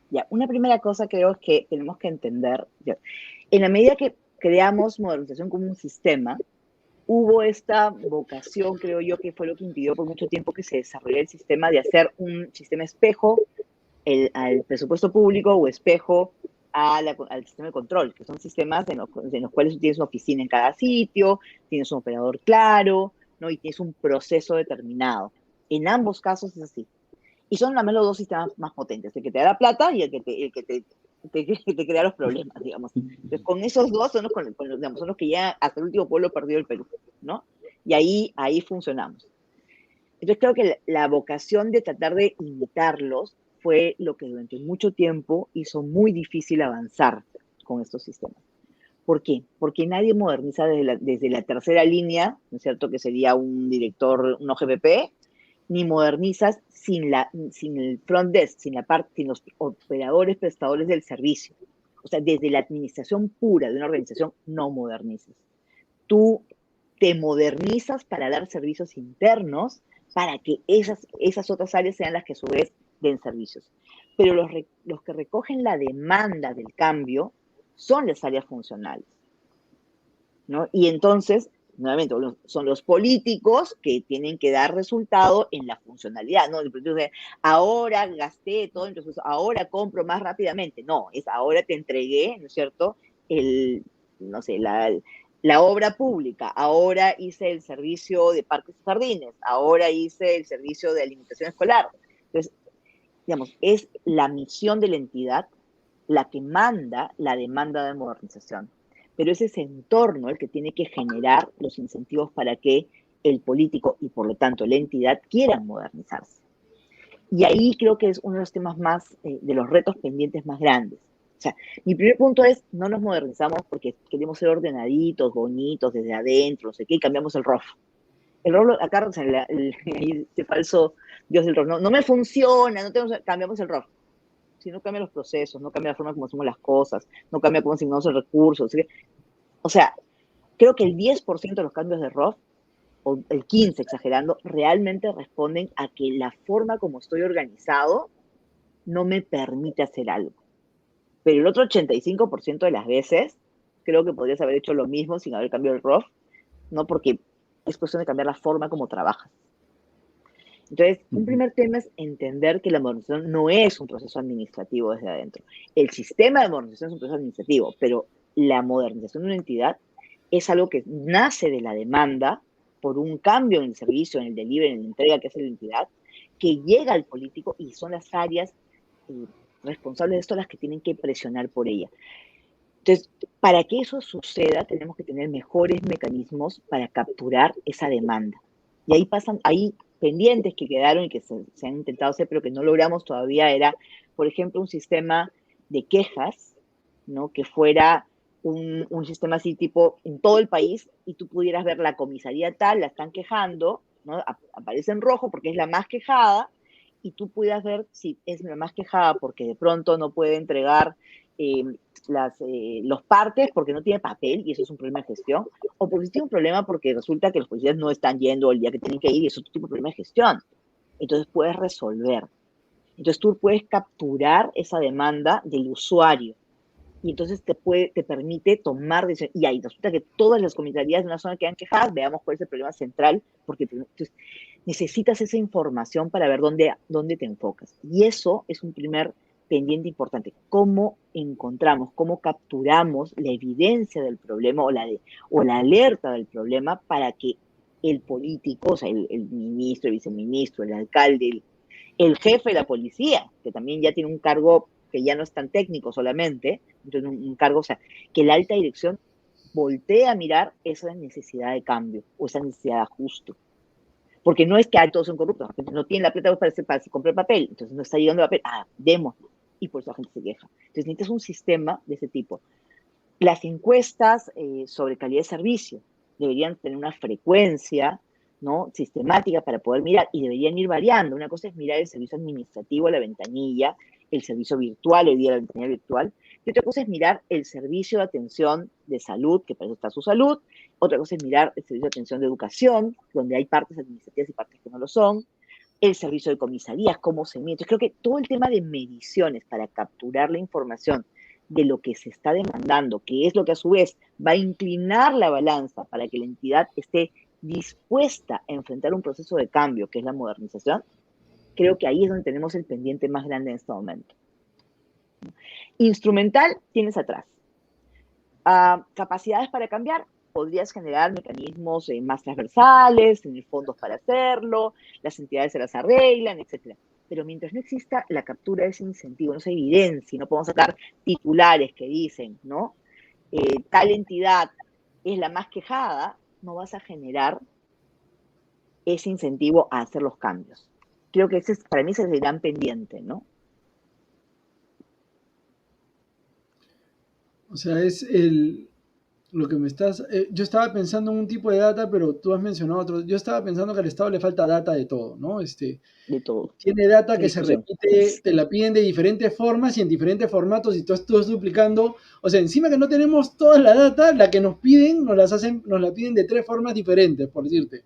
Ya, una primera cosa creo es que tenemos que entender, ya, en la medida que creamos modernización como un sistema, hubo esta vocación, creo yo, que fue lo que impidió por mucho tiempo que se desarrollara el sistema de hacer un sistema espejo al presupuesto público o espejo al sistema de control, que son sistemas en los cuales tienes una oficina en cada sitio, tienes un operador claro, ¿no? Y tienes un proceso determinado. En ambos casos es así. Y son al menos los dos sistemas más potentes, el que te da la plata y el que te crea los problemas, digamos. Entonces, con esos dos son digamos, son los que ya hasta el último pueblo perdido el Perú, ¿no? Y ahí funcionamos. Entonces creo que la vocación de tratar de imitarlos fue lo que durante mucho tiempo hizo muy difícil avanzar con estos sistemas. ¿Por qué? Porque nadie moderniza desde la tercera línea, ¿no es cierto? Que sería un director, un OGPP, ni modernizas sin el front desk, sin los operadores prestadores del servicio. O sea, desde la administración pura de una organización no modernizas. Tú te modernizas para dar servicios internos para que esas otras áreas sean las que a su vez den servicios. Pero los que recogen la demanda del cambio son las áreas funcionales, ¿no? Y entonces, nuevamente, son los políticos que tienen que dar resultado en la funcionalidad, ¿no? Entonces, ahora gasté todo, entonces ahora compro más rápidamente. No, es ahora te entregué, ¿no es cierto? No sé, la obra pública, ahora hice el servicio de parques y jardines, ahora hice el servicio de alimentación escolar. Entonces, digamos, es la misión de la entidad la que manda la demanda de modernización. Pero es ese entorno el que tiene que generar los incentivos para que el político y por lo tanto la entidad quieran modernizarse. Y ahí creo que es uno de los temas más, de los retos pendientes más grandes. sea, mi primer punto es, no nos modernizamos porque queremos ser ordenaditos, bonitos, desde adentro, no sé qué, y cambiamos el ROF. El ROF, acá, o sea, este falso Dios del ROF, no me funciona, cambiamos el ROF. Si no cambia los procesos, no cambia la forma como hacemos las cosas, no cambia cómo asignamos el recurso. ¿Sí? O sea, creo que el 10% de los cambios de ROF, o el 15% exagerando, realmente responden a que la forma como estoy organizado no me permite hacer algo. Pero el otro 85% de las veces, creo que podrías haber hecho lo mismo sin haber cambiado el ROF, ¿no? Porque es cuestión de cambiar la forma como trabajas. Entonces, un primer tema es entender que la modernización no es un proceso administrativo desde adentro. El sistema de modernización es un proceso administrativo, pero la modernización de una entidad es algo que nace de la demanda por un cambio en el servicio, en el delivery, en la entrega que hace la entidad, que llega al político y son las áreas responsables de esto las que tienen que presionar por ella. Entonces, para que eso suceda, tenemos que tener mejores mecanismos para capturar esa demanda. Y ahí pendientes que quedaron y que se han intentado hacer, pero que no logramos todavía, era, por ejemplo, un sistema de quejas, ¿no? Que fuera un sistema así tipo en todo el país y tú pudieras ver la comisaría tal, la están quejando, ¿no? Aparece en rojo porque es la más quejada y tú pudieras ver si es la más quejada porque de pronto no puede entregar los partes porque no tiene papel y eso es un problema de gestión, o porque tiene un problema porque resulta que los policías no están yendo el día que tienen que ir y eso es otro tipo de problema de gestión. Entonces puedes resolver. Entonces tú puedes capturar esa demanda del usuario y entonces te permite tomar decisiones. Y ahí resulta que todas las comisarías de una zona quedan quejadas, veamos cuál es el problema central, porque entonces, necesitas esa información para ver dónde te enfocas. Y eso es un primer pendiente importante. ¿Cómo encontramos, cómo capturamos la evidencia del problema o la alerta del problema para que el político, o sea, el ministro, el viceministro, el alcalde, el jefe de la policía, que también ya tiene un cargo que ya no es tan técnico solamente, entonces un cargo, o sea, que la alta dirección voltee a mirar esa necesidad de cambio o esa necesidad de ajuste. Porque no es que todos son corruptos, no tienen la plata para comprar papel, entonces no está llegando el papel, démoslo. Y por eso la gente se queja. Entonces necesitas un sistema de ese tipo. Las encuestas sobre calidad de servicio deberían tener una frecuencia, ¿no? Sistemática para poder mirar y deberían ir variando. Una cosa es mirar el servicio administrativo, la ventanilla, el servicio virtual, hoy día la ventanilla virtual, y otra cosa es mirar el servicio de atención de salud, que para eso está su salud, otra cosa es mirar el servicio de atención de educación, donde hay partes administrativas y partes que no lo son, el servicio de comisarías, cómo se mide. Entonces creo que todo el tema de mediciones para capturar la información de lo que se está demandando, que es lo que a su vez va a inclinar la balanza para que la entidad esté dispuesta a enfrentar un proceso de cambio, que es la modernización, creo que ahí es donde tenemos el pendiente más grande en este momento. Instrumental tienes atrás. Capacidades para cambiar, podrías generar mecanismos más transversales, tener fondos para hacerlo, las entidades se las arreglan, etc. Pero mientras no exista la captura de ese incentivo, no se evidencia, no podemos sacar titulares que dicen, ¿no? Tal entidad es la más quejada, no vas a generar ese incentivo a hacer los cambios. Creo que para mí ese es el gran pendiente, ¿no? O sea, lo que me estás... yo estaba pensando en un tipo de data, pero tú has mencionado otro. Yo estaba pensando que al Estado le falta data de todo, ¿no? De todo. Tiene data Sin que se discusión. repite, te la piden de diferentes formas y en diferentes formatos y tú estás duplicando. O sea, encima que no tenemos toda la data, la que nos piden, nos la piden de 3 formas diferentes, por decirte. Sí.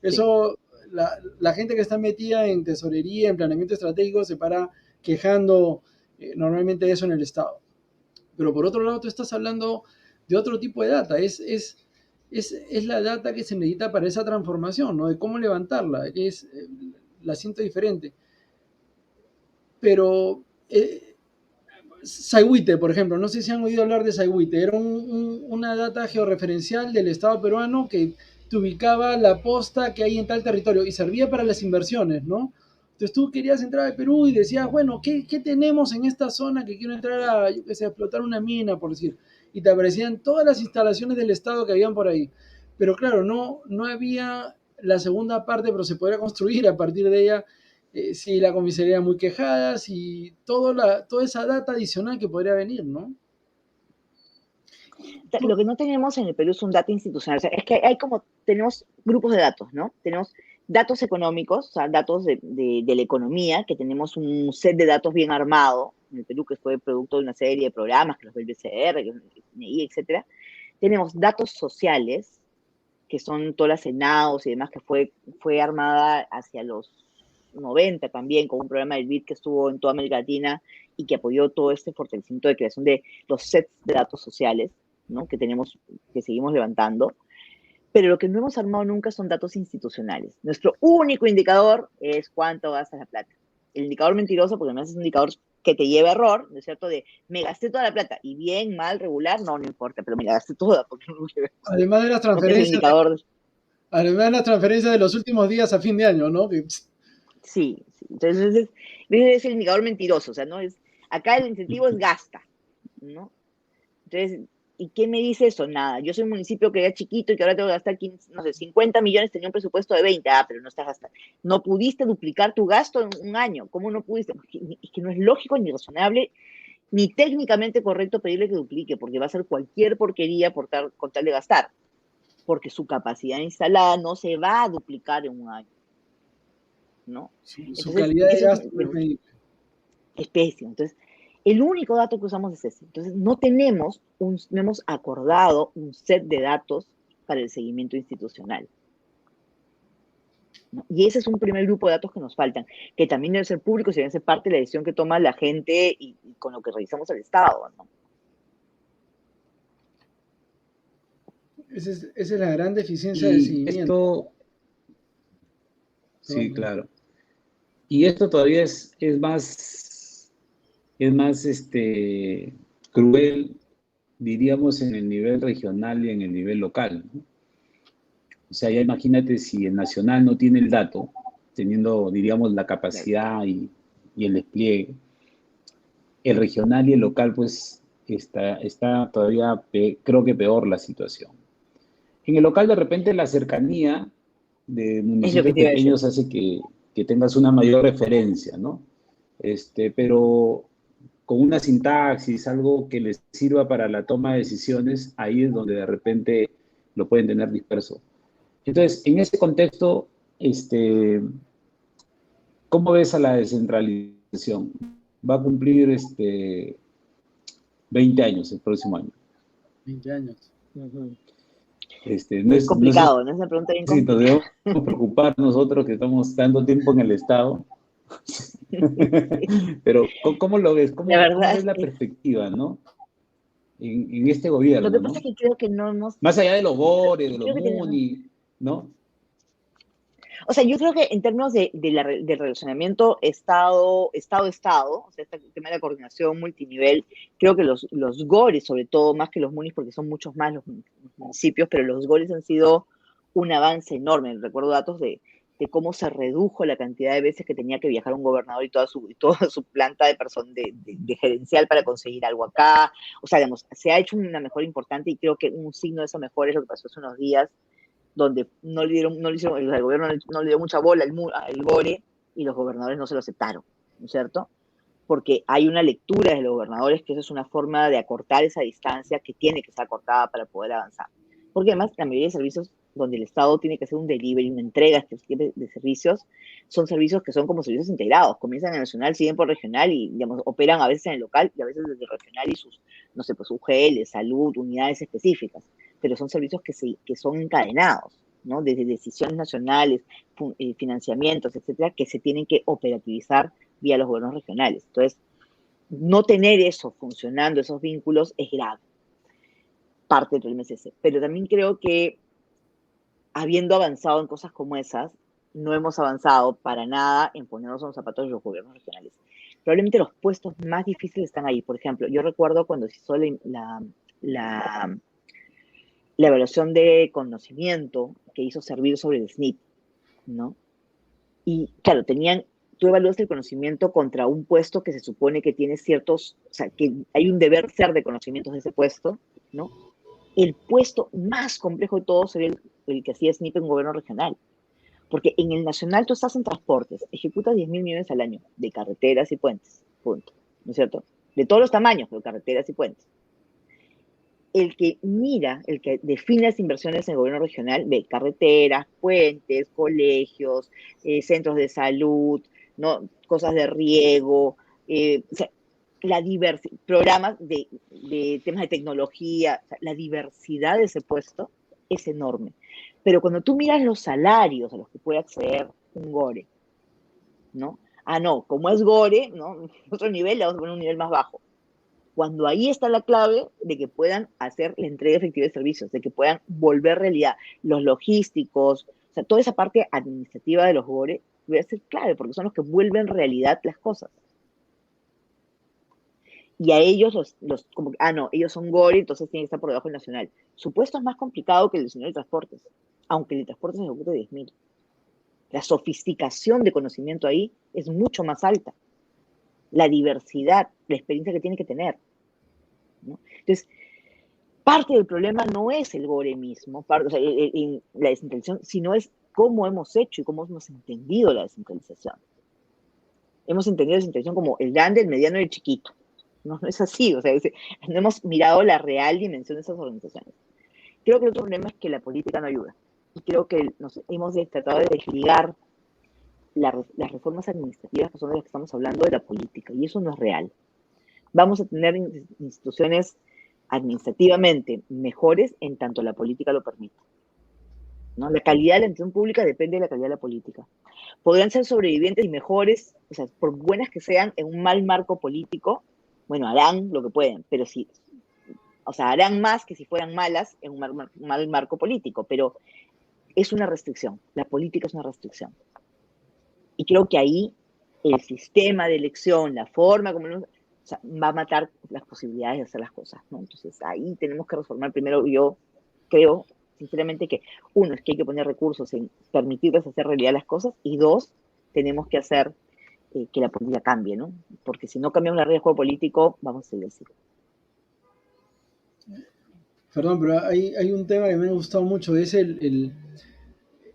Eso, la gente que está metida en tesorería, en planeamiento estratégico, se para quejando normalmente de eso en el Estado. Pero por otro lado, tú estás hablando de otro tipo de data. Es la data que se necesita para esa transformación, ¿no? De cómo levantarla. La siento diferente. Pero Saigüite, por ejemplo, no sé si han oído hablar de Saigüite. Era una data georreferencial del Estado peruano que te ubicaba la posta que hay en tal territorio y servía para las inversiones, ¿no? Entonces tú querías entrar a Perú y decías, bueno, ¿qué tenemos en esta zona que quiero entrar a, yo qué sé, a explotar una mina, por decir? Y te aparecían todas las instalaciones del Estado que habían por ahí. Pero claro, no había la segunda parte, pero se podría construir a partir de ella, si la comisaría muy quejada, si toda esa data adicional que podría venir, ¿no? Lo que no tenemos en el Perú es un dato institucional. O sea, es que tenemos grupos de datos, ¿no? Tenemos datos económicos, o sea, datos de la economía, que tenemos un set de datos bien armado en el Perú, que fue producto de una serie de programas, que los ve el BCR, que el FMI, etcétera. Tenemos datos sociales, que son todas las ENAOS y demás, que fue armada hacia los 90 también, con un programa del BID que estuvo en toda América Latina y que apoyó todo este fortalecimiento de creación de los sets de datos sociales, ¿no? Que seguimos levantando. Pero lo que no hemos armado nunca son datos institucionales. Nuestro único indicador es cuánto gastas la plata. El indicador mentiroso, porque además es un indicador que te lleva a error, ¿no es cierto? De me gasté toda la plata, y bien, mal, regular, no importa, pero me la gasté toda, porque no Además de las porque es el transferencias, indicador. además de las transferencias de los últimos días a fin de año, ¿no? Sí. Entonces, es el indicador mentiroso, o sea, no es, acá el incentivo es gasta, ¿no? Entonces, ¿y qué me dice eso? Nada. Yo soy un municipio que era chiquito y que ahora tengo que gastar 15, no sé, 50 millones, tenía un presupuesto de 20. Pero no estás gastando. No pudiste duplicar tu gasto en un año. ¿Cómo no pudiste? Es que no es lógico, ni razonable, ni técnicamente correcto pedirle que duplique, porque va a hacer cualquier porquería con tal de gastar. Porque su capacidad instalada no se va a duplicar en un año, ¿no? Su Entonces, calidad de eso gasto no es medible. es pésimo. Entonces, el único dato que usamos es ese. Entonces, no hemos acordado un set de datos para el seguimiento institucional, ¿no? Y ese es un primer grupo de datos que nos faltan, que también deben ser públicos y deben ser parte de la decisión que toma la gente y con lo que revisamos el Estado, ¿no? Esa es la gran deficiencia del Y seguimiento. esto, sí, Perdón. claro. Y esto todavía es más cruel, diríamos, en el nivel regional y en el nivel local, ¿no? O sea, ya imagínate si el nacional no tiene el dato, teniendo, diríamos, la capacidad y el despliegue, el regional y el local, pues, está todavía, creo que peor la situación. En el local, de repente, la cercanía de Es lo que municipios te iba a decir. pequeños hace que tengas una mayor referencia, ¿no? Pero con una sintaxis, algo que les sirva para la toma de decisiones, ahí es donde de repente lo pueden tener disperso. Entonces, en ese contexto, ¿cómo ves a la descentralización? Va a cumplir 20 años el próximo año. 20 años. Uh-huh. No Es sé complicado, ¿no? Es una pregunta bien si nos complicada. debemos preocupar nosotros que estamos tanto tiempo en el Estado. Pero, ¿cómo lo ves? La ¿Cómo verdad ves es la que perspectiva, ¿no? En este lo que gobierno, pasa ¿no? es que creo que no hemos, Más allá de los GORE, de los creo que tenemos. MUNI, ¿no? O sea, yo creo que en términos del relacionamiento Estado-Estado, o sea, este tema de la coordinación multinivel, creo que los GORES, sobre todo, más que los MUNIs, porque son muchos más los municipios, pero los GORES han sido un avance enorme. Recuerdo datos de cómo se redujo la cantidad de veces que tenía que viajar un gobernador y toda su planta de gerencial para conseguir algo acá. O sea, digamos, se ha hecho una mejora importante y creo que un signo de esa mejora es lo que pasó hace unos días donde el gobierno no le dio mucha bola al GORE y los gobernadores no se lo aceptaron, ¿no es cierto? Porque hay una lectura de los gobernadores que eso es una forma de acortar esa distancia que tiene que ser acortada para poder avanzar. Porque además la mayoría de servicios donde el Estado tiene que hacer un delivery, una entrega de servicios, son servicios que son como servicios integrados, comienzan en el nacional, siguen por regional y, digamos, operan a veces en el local y a veces desde el regional y sus, no sé, pues UGL, salud, unidades específicas, pero son servicios que son encadenados, ¿no? Desde decisiones nacionales, financiamientos, etcétera, que se tienen que operativizar vía los gobiernos regionales. Entonces, no tener eso funcionando, esos vínculos, es grave, parte del problema es ese. Pero también creo que habiendo avanzado en cosas como esas, no hemos avanzado para nada en ponernos en los zapatos de los gobiernos regionales. Probablemente los puestos más difíciles están ahí. Por ejemplo, yo recuerdo cuando se hizo la evaluación de conocimiento que hizo Servir sobre el SNP, ¿no? Y claro, tú evalúas el conocimiento contra un puesto que se supone que tiene ciertos, o sea, que hay un deber ser de conocimientos de ese puesto, ¿no? El puesto más complejo de todos sería el que hacía SNP en un gobierno regional, Porque en el nacional tú estás en transportes, ejecutas 10.000 millones al año de carreteras y puentes, punto, ¿no es cierto? De todos los tamaños, pero carreteras y puentes. El que mira, el que define las inversiones en el gobierno regional, ve carreteras, puentes, colegios, centros de salud, ¿no? Cosas de riego, o sea, programas de temas de tecnología, o sea, la diversidad de ese puesto es enorme. Pero cuando tú miras los salarios a los que puede acceder un GORE, ¿no? Ah, no, como es GORE, ¿no? Otro nivel, le vamos a poner un nivel más bajo. Cuando ahí está la clave de que puedan hacer la entrega efectiva de servicios, de que puedan volver realidad los logísticos, o sea, toda esa parte administrativa de los GORE debe ser clave, porque son los que vuelven realidad las cosas. Y a ellos como, no, ellos son GORE, entonces tienen que estar por debajo del nacional. Su puesto es más complicado que el nacional de transportes, aunque el de transportes se ejecute 10.000. La sofisticación de conocimiento ahí es mucho más alta. La diversidad, la experiencia que tiene que tener, ¿no? Entonces, parte del problema no es el GORE mismo, o sea, la descentralización, sino es cómo hemos hecho y cómo hemos entendido la descentralización. Hemos entendido la descentralización como el grande, el mediano y el chiquito. No, no es así, o sea, no hemos mirado la real dimensión de esas organizaciones. Creo que el otro problema es que la política no ayuda. Y creo que hemos tratado de desligar las reformas administrativas, que son de las que estamos hablando, de la política, y eso no es real. Vamos a tener instituciones administrativamente mejores en tanto la política lo permita, ¿no? La calidad de la administración pública depende de la calidad de la política. Podrán ser sobrevivientes y mejores, o sea, por buenas que sean en un mal marco político, bueno, harán lo que pueden, pero sí, o sea, harán más que si fueran malas en un mal marco político, pero es una restricción, la política es una restricción. Y creo que ahí el sistema de elección, la forma como va a matar las posibilidades de hacer las cosas, ¿no? Entonces ahí tenemos que reformar. Primero, yo creo sinceramente que uno es que hay que poner recursos en permitirles hacer realidad las cosas, y dos, tenemos que hacer que la política cambie, ¿no? Porque si no cambiamos la regla del juego político, vamos a seguir así. Perdón, pero hay un tema que me ha gustado mucho, es el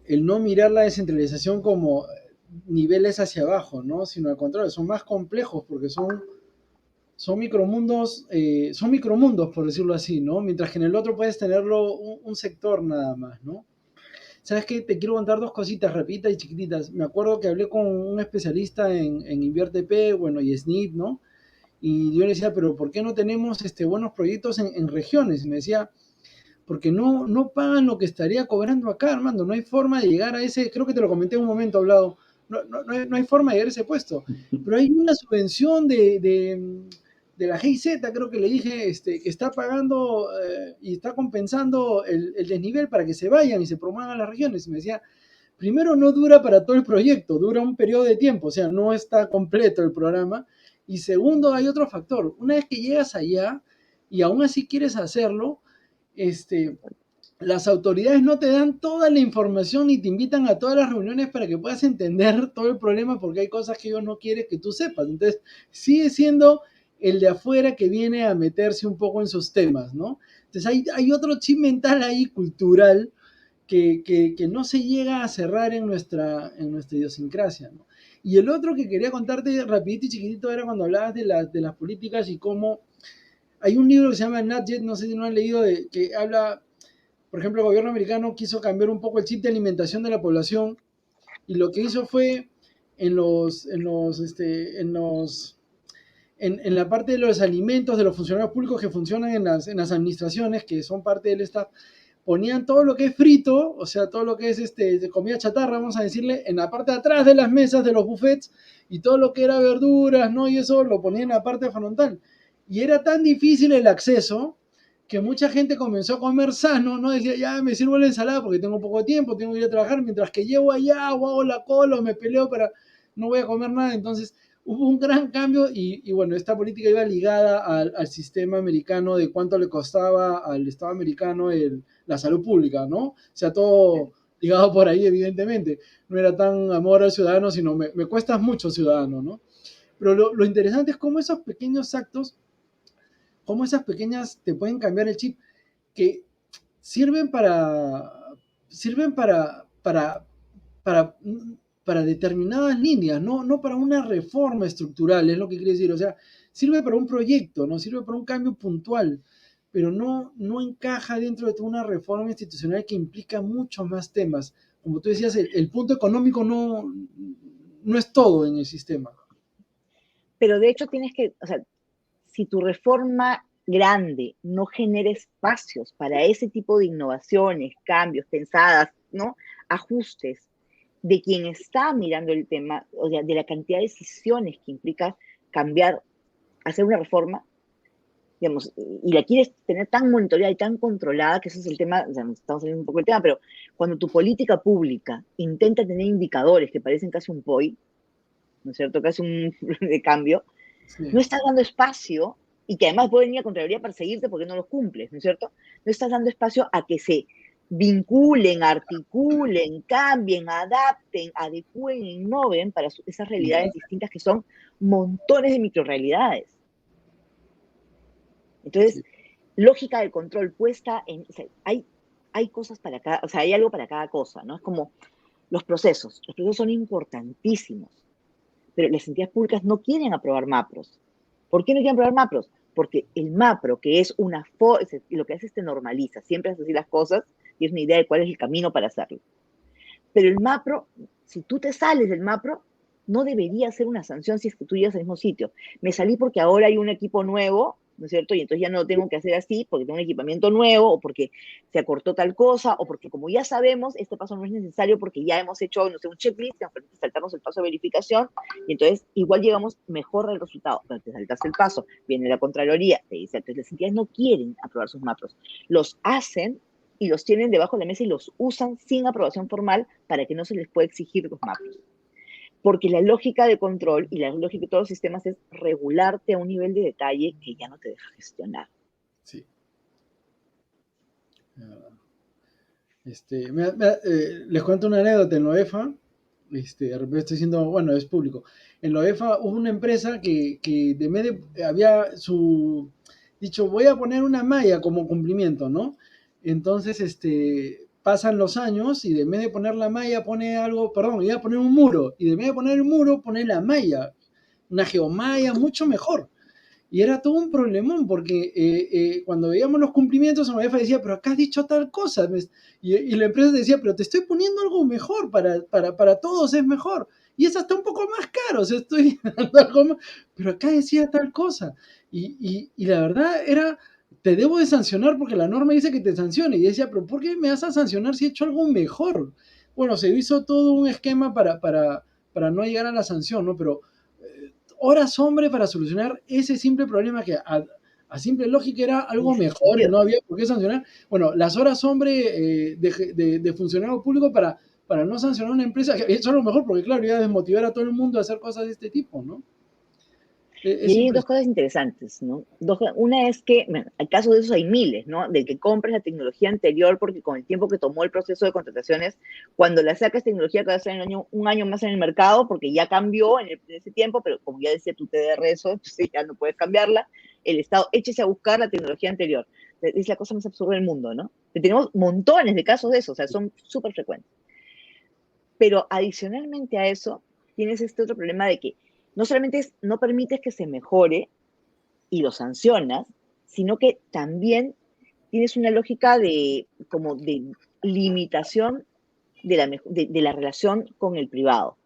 no mirar la descentralización como niveles hacia abajo, ¿no? Sino al contrario, son más complejos porque son micromundos, por decirlo así, ¿no? Mientras que en el otro puedes tenerlo un sector nada más, ¿no? ¿Sabes qué? Te quiero contar dos cositas rapiditas y chiquititas. Me acuerdo que hablé con un especialista en InvierteP, bueno, y SNIP, ¿no? Y yo le decía, pero ¿por qué no tenemos buenos proyectos en regiones? Y me decía, porque no pagan lo que estaría cobrando acá, Armando. No hay forma de llegar a ese, creo que te lo comenté en un momento hablado, no hay forma de llegar a ese puesto. Pero hay una subvención de la GIZ, creo que le dije, que está pagando y está compensando el desnivel para que se vayan y se promuevan a las regiones. Y me decía, primero no dura para todo el proyecto, dura un periodo de tiempo, o sea, no está completo el programa. Y segundo, hay otro factor. Una vez que llegas allá y aún así quieres hacerlo, las autoridades no te dan toda la información ni te invitan a todas las reuniones para que puedas entender todo el problema, porque hay cosas que ellos no quieren que tú sepas. Entonces, sigue siendo el de afuera que viene a meterse un poco en sus temas, ¿no? Entonces, hay otro chip mental ahí, cultural, que no se llega a cerrar en nuestra idiosincrasia, ¿no? Y el otro que quería contarte rapidito y chiquitito era cuando hablabas de las políticas y cómo hay un libro que se llama Nudget, no sé si no han leído, que habla, por ejemplo, el gobierno americano quiso cambiar un poco el chip de alimentación de la población y lo que hizo fue en la parte de los alimentos de los funcionarios públicos que funcionan en las administraciones, que son parte del staff, ponían todo lo que es frito, o sea, todo lo que es de comida chatarra, vamos a decirle, en la parte de atrás de las mesas de los buffets, y todo lo que era verduras, ¿no? Y eso lo ponían en la parte frontal. Y era tan difícil el acceso que mucha gente comenzó a comer sano, ¿no? Decía, ya me sirvo la ensalada porque tengo poco tiempo, tengo que ir a trabajar, mientras que llego allá o hago la cola o me peleo para no voy a comer nada. Entonces hubo un gran cambio y bueno, esta política iba ligada al sistema americano de cuánto le costaba al Estado americano la salud pública, ¿no? O sea, todo ligado por ahí, evidentemente. No era tan amor al ciudadano, sino me cuestas mucho, ciudadano, ¿no? Pero lo interesante es cómo esos pequeños actos, cómo esas pequeñas te pueden cambiar el chip, que sirven para para, para determinadas líneas, no para una reforma estructural, es lo que quiere decir. O sea, sirve para un proyecto, no sirve para un cambio puntual, pero no encaja dentro de toda una reforma institucional que implica muchos más temas. Como tú decías, el punto económico no es todo en el sistema. Pero de hecho tienes que, o sea, si tu reforma grande no genera espacios para ese tipo de innovaciones, cambios, pensadas, ¿no? Ajustes de quien está mirando el tema, o sea, de la cantidad de decisiones que implica cambiar, hacer una reforma, digamos, y la quieres tener tan monitoreada y tan controlada, que ese es el tema, o sea, estamos saliendo un poco del tema, pero cuando tu política pública intenta tener indicadores que parecen casi un POI, ¿no es cierto? Casi un de cambio, no Sí. estás dando espacio, y que además puede venir a Contraloría a perseguirte porque no los cumples, ¿no es cierto? No estás dando espacio a que se vinculen, articulen, cambien, adapten, adecúen, innoven para esas realidades distintas que son montones de microrealidades. Entonces, Sí. lógica de control puesta en, o sea, hay cosas para cada, o sea, hay algo para cada cosa, ¿no? Es como los procesos son importantísimos, pero las entidades públicas no quieren aprobar MAPROS. ¿Por qué no quieren aprobar MAPROS? Porque el MAPRO, que es lo que hace es te normaliza, siempre haces así las cosas y es una idea de cuál es el camino para hacerlo. Pero el MAPRO, si tú te sales del MAPRO, no debería ser una sanción si es que tú llegas al mismo sitio. Me salí porque ahora hay un equipo nuevo, ¿no es cierto? Y entonces ya no lo tengo que hacer así porque tengo un equipamiento nuevo o porque se acortó tal cosa o porque como ya sabemos, este paso no es necesario porque ya hemos hecho, no sé, un checklist que nos permite saltarnos el paso de verificación y entonces igual llegamos mejor al resultado. Pero te saltaste el paso, viene la Contraloría, te dice, entonces las entidades no quieren aprobar sus MAPROS. Los hacen y los tienen debajo de la mesa y los usan sin aprobación formal para que no se les pueda exigir los MAPROS. Porque la lógica de control y la lógica de todos los sistemas es regularte a un nivel de detalle que ya no te deja gestionar. Sí. Les cuento una anécdota en Loefa. De repente estoy diciendo, bueno, es público. En Loefa hubo una empresa que de medio había dicho, voy a poner una malla como cumplimiento, ¿no? Entonces, pasan los años y de medio de poner la malla pone algo, perdón, iba a poner un muro, y de medio de poner el muro pone la malla, una geomalla mucho mejor. Y era todo un problemón, porque cuando veíamos los cumplimientos, el jefe decía, pero acá has dicho tal cosa. Y la empresa decía, pero te estoy poniendo algo mejor, para todos es mejor. Y esa está un poco más caro, o sea, estoy dando algo más, pero acá decía tal cosa. Y la verdad era, te debo de sancionar porque la norma dice que te sancione. Y decía, pero ¿por qué me vas a sancionar si he hecho algo mejor? Bueno, se hizo todo un esquema para no llegar a la sanción, ¿no? Pero horas hombre para solucionar ese simple problema que a simple lógica era algo Tiene mejor y sentido. no había por qué sancionar. Bueno, las horas hombre de funcionario público para no sancionar a una empresa, eso es lo mejor, porque claro, iba a desmotivar a todo el mundo a hacer cosas de este tipo, ¿no? Y Es hay dos impresionante. cosas interesantes, ¿no? Una es que, bueno, hay casos de esos hay miles, ¿no? Del que compras la tecnología anterior porque con el tiempo que tomó el proceso de contrataciones, cuando la sacas tecnología que va a estar un año más en el mercado porque ya cambió en ese tiempo, pero como ya decía tu TDR eso, entonces ya no puedes cambiarla, el Estado échese a buscar la tecnología anterior. Es la cosa más absurda del mundo, ¿no? Y tenemos montones de casos de eso, o sea, son súper frecuentes. Pero adicionalmente a eso, tienes este otro problema de que no solamente no permites que se mejore y lo sancionas, sino que también tienes una lógica como de limitación de la relación con el privado.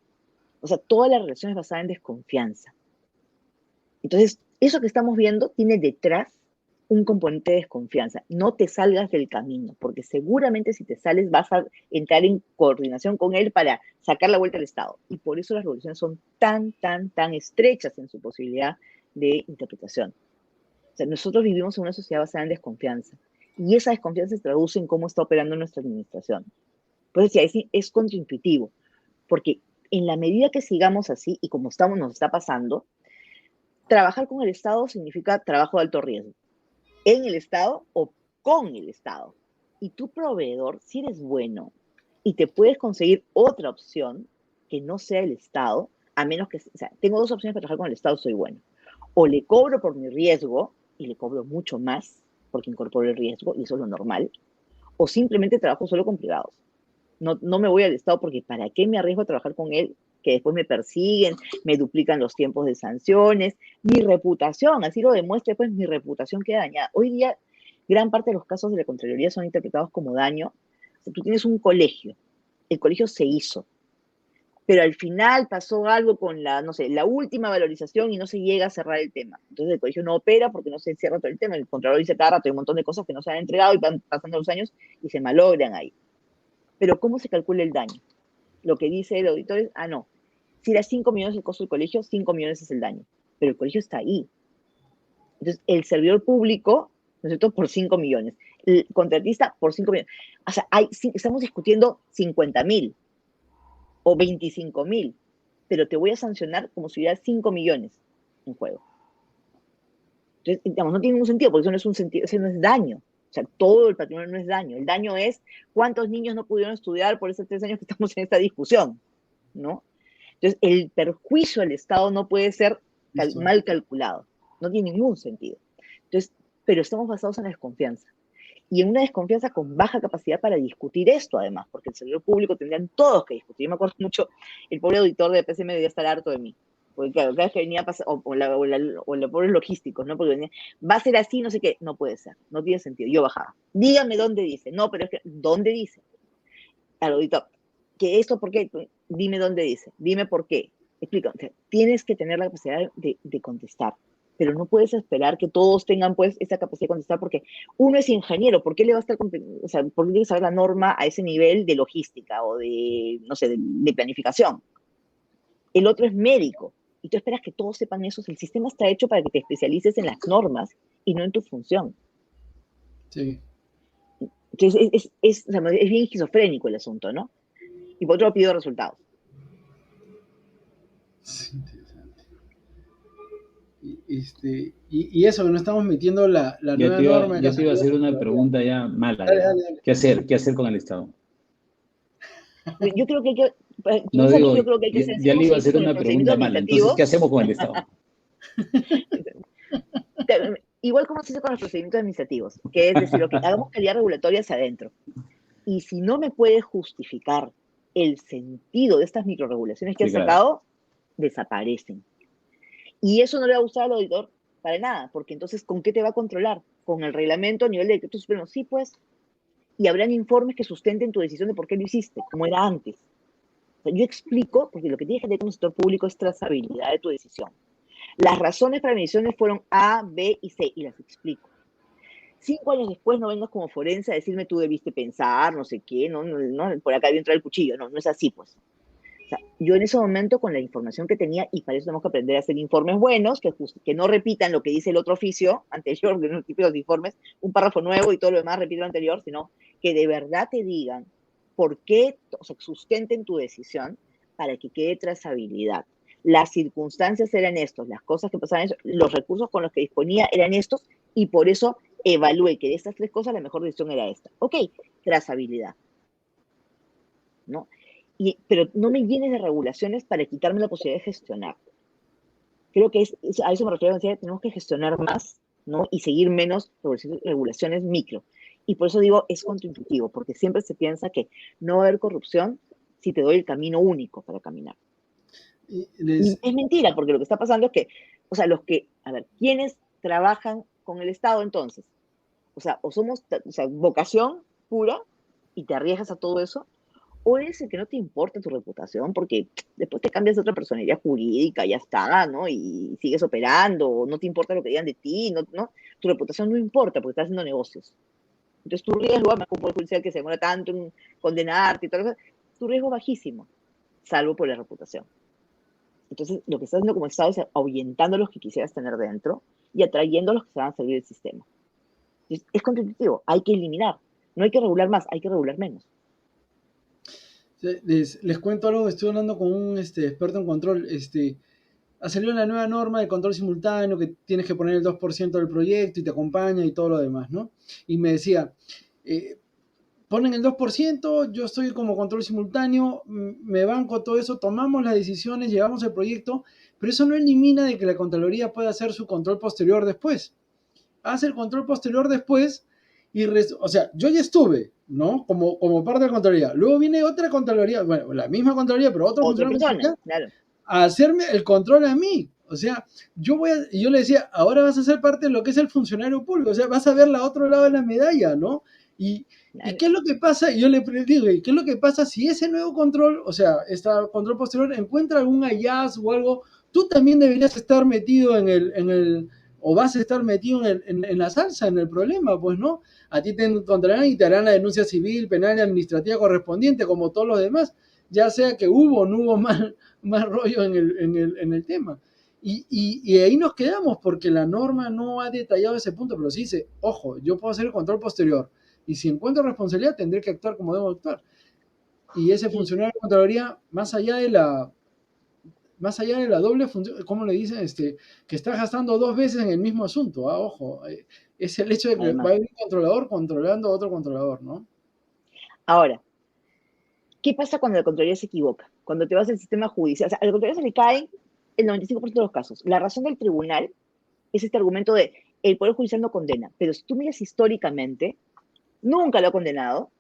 O sea, toda la relación es basada en desconfianza. Entonces, eso que estamos viendo tiene detrás un componente de desconfianza. No te salgas del camino, porque seguramente si te sales vas a entrar en coordinación con él para sacar la vuelta al Estado. Y por eso las revoluciones son tan estrechas en su posibilidad de interpretación. O sea, nosotros vivimos en una sociedad basada en desconfianza. Y esa desconfianza se traduce en cómo está operando nuestra administración. Pues sí, es contraintuitivo, porque en la medida que sigamos así, y como nos está pasando, trabajar con el Estado significa trabajo de alto riesgo, en el Estado o con el Estado. Y tu proveedor, si eres bueno y te puedes conseguir otra opción que no sea el Estado, a menos que, o sea, tengo dos opciones para trabajar con el Estado, soy bueno. O le cobro por mi riesgo y le cobro mucho más porque incorporo el riesgo y eso es lo normal, o simplemente trabajo solo con privados. No me voy al Estado porque ¿para qué me arriesgo a trabajar con él? Que después me persiguen, me duplican los tiempos de sanciones, mi reputación, así lo demuestra, pues mi reputación queda dañada. Hoy día, gran parte de los casos de la Contraloría son interpretados como daño. O sea, tú tienes un colegio, el colegio se hizo, pero al final pasó algo con la, no sé, la última valorización y no se llega a cerrar el tema. Entonces el colegio no opera porque no se cierra todo el tema. El Contralor dice cada rato hay un montón de cosas que no se han entregado y van pasando los años y se malogran ahí. Pero ¿cómo se calcula el daño? Lo que dice el auditor es, no, si era 5 millones el costo del colegio, 5 millones es el daño. Pero el colegio está ahí. Entonces, el servidor público, ¿no es cierto?, por 5 millones. El contratista por 5 millones. O sea, estamos discutiendo 50.000 o 25.000, pero te voy a sancionar como si hubiera 5 millones en juego. Entonces, digamos, no tiene ningún sentido, porque eso no es un sentido, eso no es daño. O sea, todo el patrimonio no es daño. El daño es cuántos niños no pudieron estudiar por esos 3 años que estamos en esta discusión, ¿no? Entonces, el perjuicio al Estado no puede ser mal calculado. No tiene ningún sentido. Entonces, pero estamos basados en la desconfianza. Y en una desconfianza con baja capacidad para discutir esto, además, porque el servidor público tendrían todos que discutir. Yo me acuerdo mucho, el pobre auditor de PCM debía estar harto de mí. Porque claro, cada vez que venía a pasar, o los pobres logísticos, ¿no? Porque venía, va a ser así, no sé qué, no puede ser, no tiene sentido. Yo bajaba. Dígame dónde dice. No, pero es que, ¿dónde dice? Al auditor, que esto, ¿por qué? Dime dónde dice, dime por qué. Explica, o sea, tienes que tener la capacidad de contestar, pero no puedes esperar que todos tengan pues esa capacidad de contestar porque uno es ingeniero, ¿por qué le va a estar, o sea, por qué tiene que saber la norma a ese nivel de logística o de, no sé, de planificación? El otro es médico, y tú esperas que todos sepan eso. El sistema está hecho para que te especialices en las normas y no en tu función. Sí. Que o sea, es bien esquizofrénico el asunto, ¿no? Y por otro pido resultados. Sí, interesante. Y eso, que no estamos metiendo la nueva norma. Yo te iba a hacer una pregunta ya mala. Dale, Ya. dale. ¿Qué hacer con el Estado? Yo creo que hay que, No digo, yo creo que hay que ser ya le iba a hacer con el una procedimiento pregunta mala. Entonces, administrativo. ¿qué hacemos con el Estado? Igual como se hace con los procedimientos administrativos, que es decir, hagamos calidad regulatoria hacia adentro. Y si no me puede justificar el sentido de estas microregulaciones que Sí, has claro. sacado, desaparecen. Y eso no le va a gustar al auditor para nada, porque entonces, ¿con qué te va a controlar? ¿Con el reglamento a nivel de decreto supremo? Sí, pues. Y habrán informes que sustenten tu decisión de por qué lo hiciste, como era antes. O sea, yo explico, porque lo que tienes que tener como sector público es trazabilidad de tu decisión. Las razones para mis decisiones fueron A, B y C, y las explico. 5 años después no vengas como forense a decirme tú debiste pensar, no sé qué, no, por acá había entrado el cuchillo, no es así, pues. O sea, yo en ese momento, con la información que tenía, y para eso tenemos que aprender a hacer informes buenos, que no repitan lo que dice el otro oficio anterior, de unos típicos informes, un párrafo nuevo y todo lo demás repite lo anterior, sino que de verdad te digan por qué, o sea, sustenten tu decisión para que quede trazabilidad. Las circunstancias eran estos, las cosas que pasaban, los recursos con los que disponía eran estos, y por eso evalué que de estas 3 cosas la mejor decisión era esta. Ok, trazabilidad, ¿no? Pero no me llenes de regulaciones para quitarme la posibilidad de gestionar. Creo que a eso me refiero, tenemos que gestionar más, ¿no? Y seguir menos regulaciones micro. Y por eso digo, es contraintuitivo, porque siempre se piensa que no va a haber corrupción si te doy el camino único para caminar. Y es mentira, porque lo que está pasando es que, o sea, ¿quiénes trabajan con el Estado entonces? O sea, vocación pura y te arriesgas a todo eso, o eres el que no te importa tu reputación porque después te cambias de otra personalidad jurídica, ya está, ¿no? Y sigues operando, o no te importa lo que digan de ti, ¿no? Tu reputación no importa porque estás haciendo negocios. Entonces tu riesgo, además con un poder judicial que se demora tanto en condenarte y todo eso, tu riesgo es bajísimo, salvo por la reputación. Entonces lo que estás haciendo como Estado es ahuyentando a los que quisieras tener dentro y atrayendo a los que se van a salir del sistema. Entonces, es contraintuitivo, hay que eliminar, no hay que regular más, hay que regular menos. Les cuento algo, estoy hablando con un experto en control. Ha salido la nueva norma de control simultáneo que tienes que poner el 2% del proyecto y te acompaña y todo lo demás, ¿no? Y me decía, ponen el 2%, yo estoy como control simultáneo, me banco todo eso, tomamos las decisiones, llevamos el proyecto, pero eso no elimina de que la Contraloría pueda hacer su control posterior después. Hace el control posterior después o sea, yo ya estuve, ¿no? Como parte de la Contraloría. Luego viene otra Contraloría, bueno, la misma Contraloría, pero otro Otra funcionario persona, ministerial, claro. a hacerme el control a mí. O sea, yo le decía, ahora vas a ser parte de lo que es el funcionario público, o sea, vas a ver la otro lado de la medalla, ¿no? ¿Y Claro. qué es lo que pasa? Y yo le digo, ¿y qué es lo que pasa si ese nuevo control, o sea, este control posterior, encuentra algún hallazgo o algo? Tú también deberías estar metido o vas a estar metido en la salsa, en el problema, pues, ¿no? A ti te encontrarán y te harán la denuncia civil, penal y administrativa correspondiente, como todos los demás, ya sea que hubo o no hubo más rollo en el tema. Y ahí nos quedamos, porque la norma no ha detallado ese punto, pero sí dice, ojo, yo puedo hacer el control posterior, y si encuentro responsabilidad, tendré que actuar como debo actuar. Y ese Y, funcionario de Contraloría, más allá de la doble función, ¿cómo le dicen? Que está gastando dos veces en el mismo asunto, ojo, es el hecho de que va además. a haber un controlador controlando a otro controlador, ¿no? Ahora, ¿qué pasa cuando la Contraloría se equivoca? Cuando te vas al sistema judicial, o sea, a la Contraloría se le cae el 95% de los casos. La razón del tribunal es este argumento de el Poder Judicial no condena, pero si tú miras históricamente, nunca lo ha condenado,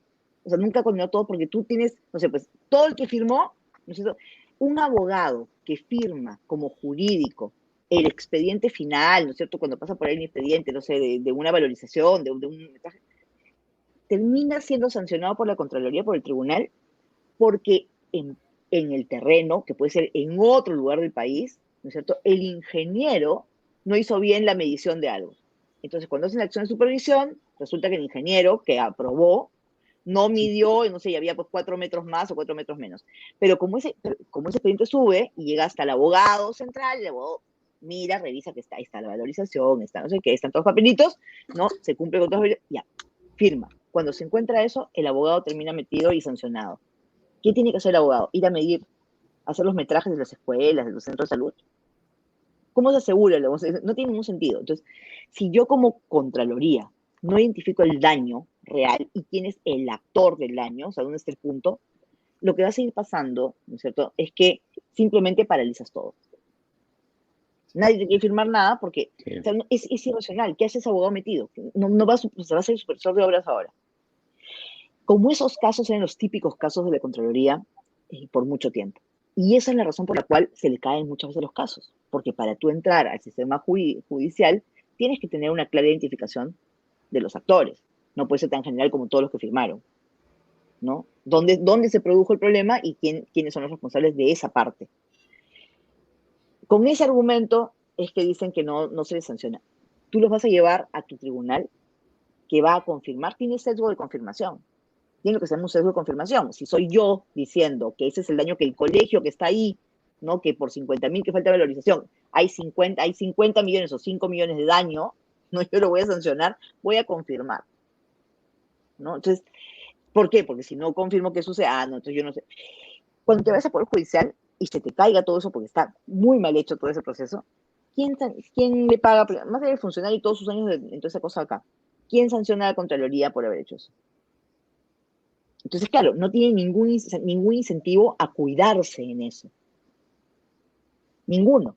o sea, nunca condenó todo porque tú tienes, no sé, pues todo el que firmó, ¿no es cierto? Un abogado que firma como jurídico el expediente final, ¿no es cierto? Cuando pasa por ahí un expediente, no sé, de una valorización, de un metraje, termina siendo sancionado por la Contraloría, por el tribunal, porque en el terreno, que puede ser en otro lugar del país, ¿no es cierto? El ingeniero no hizo bien la medición de algo. Entonces, cuando hacen la acción de supervisión, resulta que el ingeniero que aprobó no Sí, midió, y no sé, y había pues 4 metros más o 4 metros menos. Pero como ese expediente sube y llega hasta el abogado central, el abogado mira, revisa que ahí está la valorización, está no sé qué, están todos los papelitos, ¿no? Se cumple con todos los, ya, firma. Cuando se encuentra eso, el abogado termina metido y sancionado. ¿Qué tiene que hacer el abogado? Ir a medir, hacer los metrajes de las escuelas, de los centros de salud. ¿Cómo se asegura? No tiene ningún sentido. Entonces, si yo como Contraloría no identifico el daño real y quién es el actor del daño, o sea, dónde está el punto, lo que va a seguir pasando, ¿no es cierto?, es que simplemente paralizas todo. Nadie te quiere firmar nada porque o sea, es irracional. ¿Qué hace ese abogado metido? Se va a ser el supervisor de obras ahora. Como esos casos eran los típicos casos de la Contraloría por mucho tiempo. Y esa es la razón por la cual se le caen muchas veces los casos. Porque para tú entrar al sistema judicial, tienes que tener una clara identificación de los actores. No puede ser tan general como todos los que firmaron, ¿no? ¿Dónde se produjo el problema y quiénes son los responsables de esa parte? Con ese argumento es que dicen que no se les sanciona. Tú los vas a llevar a tu tribunal que va a confirmar, tiene sesgo de confirmación. Tiene que ser un sesgo de confirmación. Si soy yo diciendo que ese es el daño que el colegio que está ahí, ¿no? Que por 50.000 que falta de valorización, hay 50 millones o 5 millones de daño, no, yo lo voy a sancionar, voy a confirmar, ¿no? Entonces, ¿por qué? Porque si no confirmo que sucede, no, entonces yo no sé. Cuando te vas a Poder Judicial y se te caiga todo eso porque está muy mal hecho todo ese proceso, ¿quién le paga? Más allá del funcionario y todos sus años en toda esa cosa acá, ¿quién sanciona a la Contraloría por haber hecho eso? Entonces, claro, no tiene ningún incentivo a cuidarse en eso. Ninguno.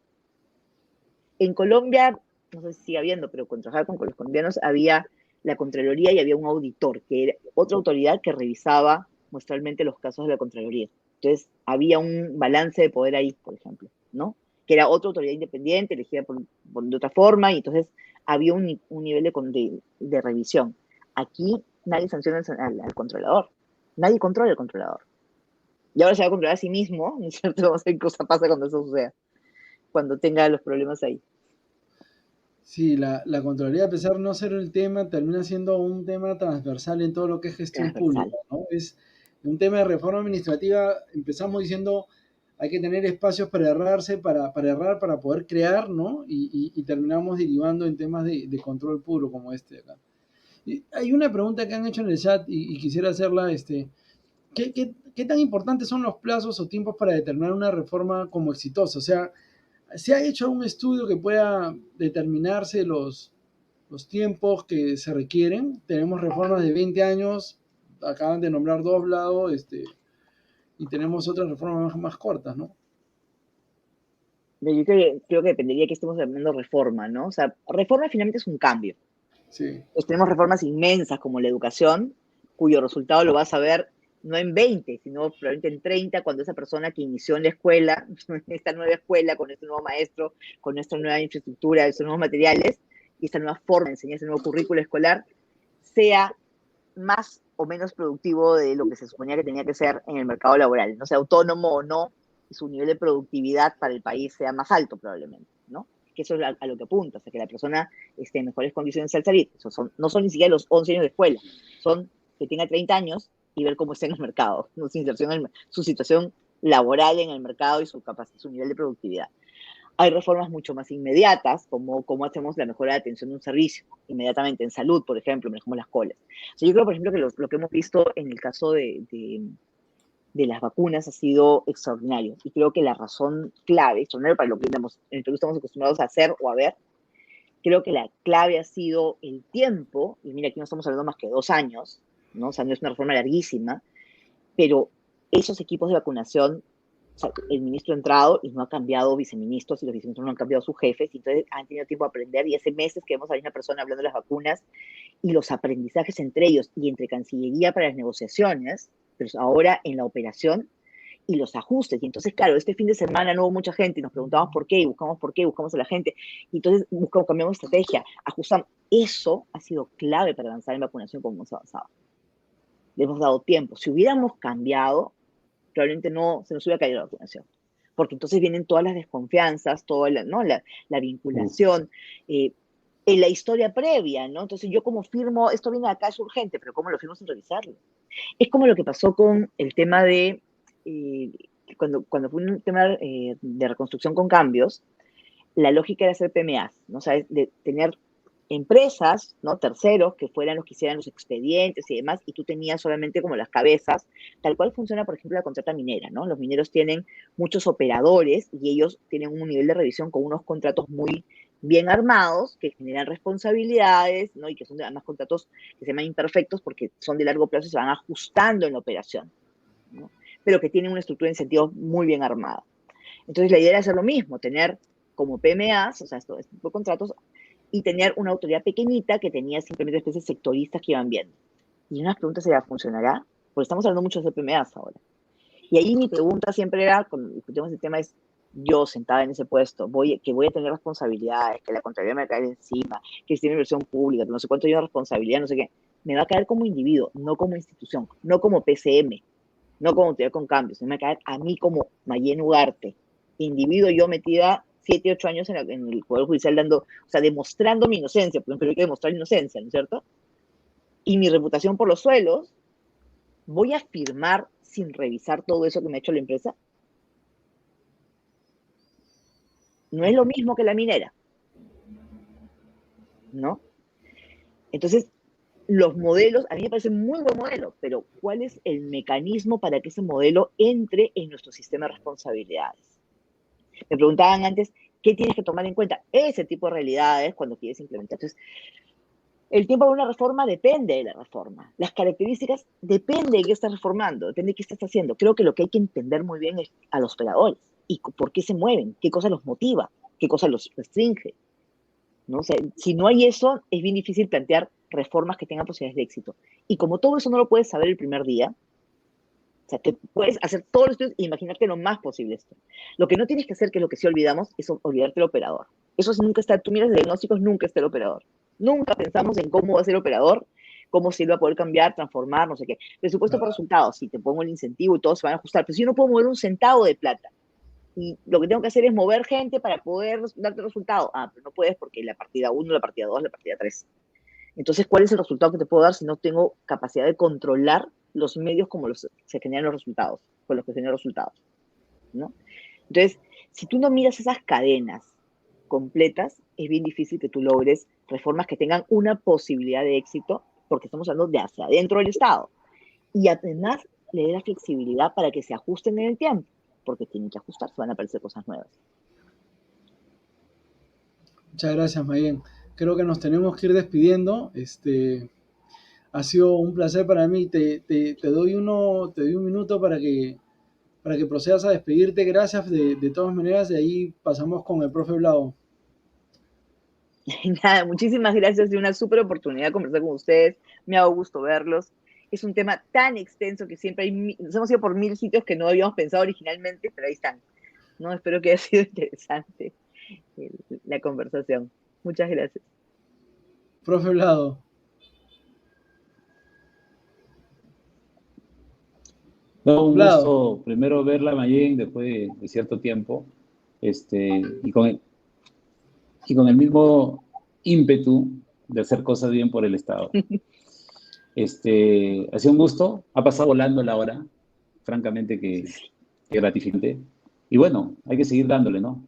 En Colombia, no sé si sigue habiendo, pero cuando trabajaba con los colombianos había la Contraloría y había un auditor, que era otra autoridad que revisaba muestralmente los casos de la Contraloría. Entonces, había un balance de poder ahí, por ejemplo, ¿no? Que era otra autoridad independiente, elegida de otra forma, y entonces había un nivel de revisión. Aquí nadie sanciona al controlador. Nadie controla al controlador. Y ahora se va a controlar a sí mismo, ¿no es cierto? Vamos a ver qué cosa pasa cuando eso suceda, cuando tenga los problemas ahí. Sí, la Contraloría, a pesar de no ser el tema, termina siendo un tema transversal en todo lo que es gestión Transversal. pública, ¿no? Es un tema de reforma administrativa. Empezamos diciendo hay que tener espacios para errar, para poder crear, ¿no? Y terminamos derivando en temas de control puro como este de acá. Y hay una pregunta que han hecho en el chat y quisiera hacerla, ¿qué tan importantes son los plazos o tiempos para determinar una reforma como exitosa? O sea, ¿se ha hecho un estudio que pueda determinarse los tiempos que se requieren? Tenemos reformas de 20 años, acaban de nombrar dos lados, y tenemos otras reformas más cortas, ¿no? Yo creo que dependería de que estemos hablando de reforma, ¿no? O sea, reforma finalmente es un cambio. Sí. Entonces, tenemos reformas inmensas como la educación, cuyo resultado lo vas a ver no en 20, sino probablemente en 30, cuando esa persona que inició en la escuela, esta nueva escuela, con este nuevo maestro, con esta nueva infraestructura, estos nuevos materiales, y esta nueva forma de enseñar, ese nuevo currículo escolar, sea más o menos productivo de lo que se suponía que tenía que ser en el mercado laboral, no sea autónomo o no, y su nivel de productividad para el país sea más alto probablemente, ¿no? Que eso es a lo que apunta, o sea, que la persona esté en mejores condiciones al salir. No son ni siquiera los 11 años de escuela, son que tenga 30 años y ver cómo está en el mercado, ¿no? Su situación laboral en el mercado y su capacidad, su nivel de productividad. Hay reformas mucho más inmediatas, como cómo hacemos la mejora de atención de un servicio, inmediatamente en salud, por ejemplo, manejamos las colas. O sea, yo creo, por ejemplo, que lo que hemos visto en el caso de las vacunas ha sido extraordinario. Y creo que la razón clave, extraordinario para lo que en el Perú estamos acostumbrados a hacer o a ver, creo que la clave ha sido el tiempo, y mira, aquí no estamos hablando más que 2 años, ¿no? O sea, no es una reforma larguísima, pero esos equipos de vacunación, o sea, el ministro ha entrado y no ha cambiado viceministros y los viceministros no han cambiado sus jefes, y entonces han tenido tiempo de aprender y hace meses que vemos a la misma persona hablando de las vacunas y los aprendizajes entre ellos y entre Cancillería para las negociaciones, pero ahora en la operación y los ajustes. Y entonces, claro, este fin de semana no hubo mucha gente y nos preguntamos por qué, y buscamos por qué, buscamos a la gente, y entonces cambiamos estrategia, ajustamos. Eso ha sido clave para avanzar en vacunación como hemos avanzado. Le hemos dado tiempo. Si hubiéramos cambiado, probablemente no se nos hubiera caído la vacunación. Porque entonces vienen todas las desconfianzas, toda la, ¿no? la vinculación, en la historia previa, ¿no? Entonces yo como firmo, esto viene de acá, es urgente, pero ¿cómo lo firmo sin revisarlo? Es como lo que pasó con el tema de, cuando fue un tema de reconstrucción con cambios, la lógica era hacer PMAs, ¿no? O sea, de tener empresas, ¿no? Terceros que fueran los que hicieran los expedientes y demás, y tú tenías solamente como las cabezas, tal cual funciona, por ejemplo, la contrata minera, ¿no? Los mineros tienen muchos operadores y ellos tienen un nivel de revisión con unos contratos muy bien armados que generan responsabilidades, ¿no? Y que son además contratos que se llaman imperfectos porque son de largo plazo y se van ajustando en la operación, ¿no? Pero que tienen una estructura de incentivos muy bien armada. Entonces la idea era hacer lo mismo, tener como PMAs, o sea, este tipo de contratos, y tener una autoridad pequeñita que tenía simplemente especies sectoristas que iban viendo. Y una pregunta sería, ¿funcionará? Porque estamos hablando mucho de PMAs ahora. Y ahí mi pregunta siempre era, cuando discutimos el tema, es, yo sentada en ese puesto, voy a tener responsabilidades, que la Contraloría me va a caer encima, que si tiene inversión pública, que no sé cuánto yo de responsabilidad, no sé qué, me va a caer como individuo, no como institución, no como PCM, no como autoridad con cambios, me va a caer a mí como Mayén Ugarte, individuo yo metida 7, 8 años en el Poder Judicial dando, o sea, demostrando mi inocencia, porque hay que demostrar inocencia, ¿no es cierto? Y mi reputación por los suelos, ¿voy a firmar sin revisar todo eso que me ha hecho la empresa? No es lo mismo que la minera, ¿no? Entonces, los modelos, a mí me parece muy buen modelo, pero ¿cuál es el mecanismo para que ese modelo entre en nuestro sistema de responsabilidades? Me preguntaban antes, ¿qué tienes que tomar en cuenta? Ese tipo de realidades cuando quieres implementar. Entonces, el tiempo de una reforma depende de la reforma. Las características depende de qué estás reformando, depende de qué estás haciendo. Creo que lo que hay que entender muy bien es a los operadores y por qué se mueven, qué cosa los motiva, qué cosa los restringe, ¿no? O sea, si no hay eso, es bien difícil plantear reformas que tengan posibilidades de éxito. Y como todo eso no lo puedes saber el primer día, o sea, te puedes hacer todos los estudios e imaginarte lo más posible esto. Lo que no tienes que hacer, que es lo que sí olvidamos, es olvidarte del operador. Eso nunca está, tú miras de diagnósticos, nunca está el operador. Nunca pensamos en cómo va a ser el operador, cómo se va a poder cambiar, transformar, no sé qué. Presupuesto por resultados, si te pongo el incentivo y todos se van a ajustar, pero si yo no puedo mover un centavo de plata, y lo que tengo que hacer es mover gente para poder darte resultado. Ah, pero no puedes porque la partida 1, la partida 2, la partida 3. Entonces, ¿cuál es el resultado que te puedo dar si no tengo capacidad de controlar los medios como se generan los resultados, con los que se generan los resultados, ¿no? Entonces, si tú no miras esas cadenas completas, es bien difícil que tú logres reformas que tengan una posibilidad de éxito, porque estamos hablando de hacia adentro del Estado. Y además, le dé la flexibilidad para que se ajusten en el tiempo, porque tienen que ajustarse, van a aparecer cosas nuevas. Muchas gracias, Mayen. Creo que nos tenemos que ir despidiendo. Ha sido un placer para mí. Te doy un minuto para que procedas a despedirte. Gracias de todas maneras. De ahí pasamos con el profe Blau. Nada, muchísimas gracias y una súper oportunidad de conversar con ustedes. Me ha dado gusto verlos. Es un tema tan extenso que siempre nos hemos ido por 1000 sitios que no habíamos pensado originalmente, pero ahí están. ¿No? Espero que haya sido interesante la conversación. Muchas gracias. Profe Vlado. No, un Vlado. gusto primero verla, Mayén, después de cierto tiempo, y con el mismo ímpetu de hacer cosas bien por el Estado. Ha sido un gusto, ha pasado volando la hora, francamente que gratificante. Y bueno, hay que seguir dándole, ¿no?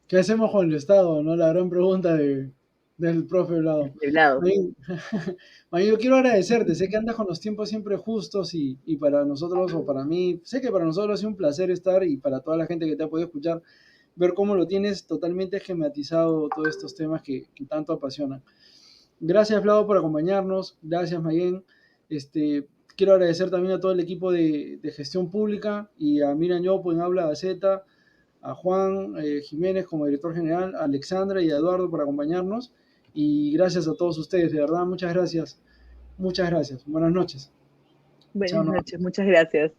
¿Qué hacemos con el Estado? ¿No? La gran pregunta del profe Vlado. De lado. Mayín, Mayín, yo quiero agradecerte. Sé que andas con los tiempos siempre justos y para nosotros o para mí, sé que para nosotros ha sido un placer estar y para toda la gente que te ha podido escuchar, ver cómo lo tienes totalmente esquematizado todos estos temas que tanto apasionan. Gracias, Vlado, por acompañarnos. Gracias, Mayén. Quiero agradecer también a todo el equipo de gestión pública y a Miran Yopo en Habla Gaceta, a Juan Jiménez como director general, a Alexandra y a Eduardo por acompañarnos. Y gracias a todos ustedes, de verdad, muchas gracias. Muchas gracias. Buenas noches. Chao. Buenas noches, muchas gracias.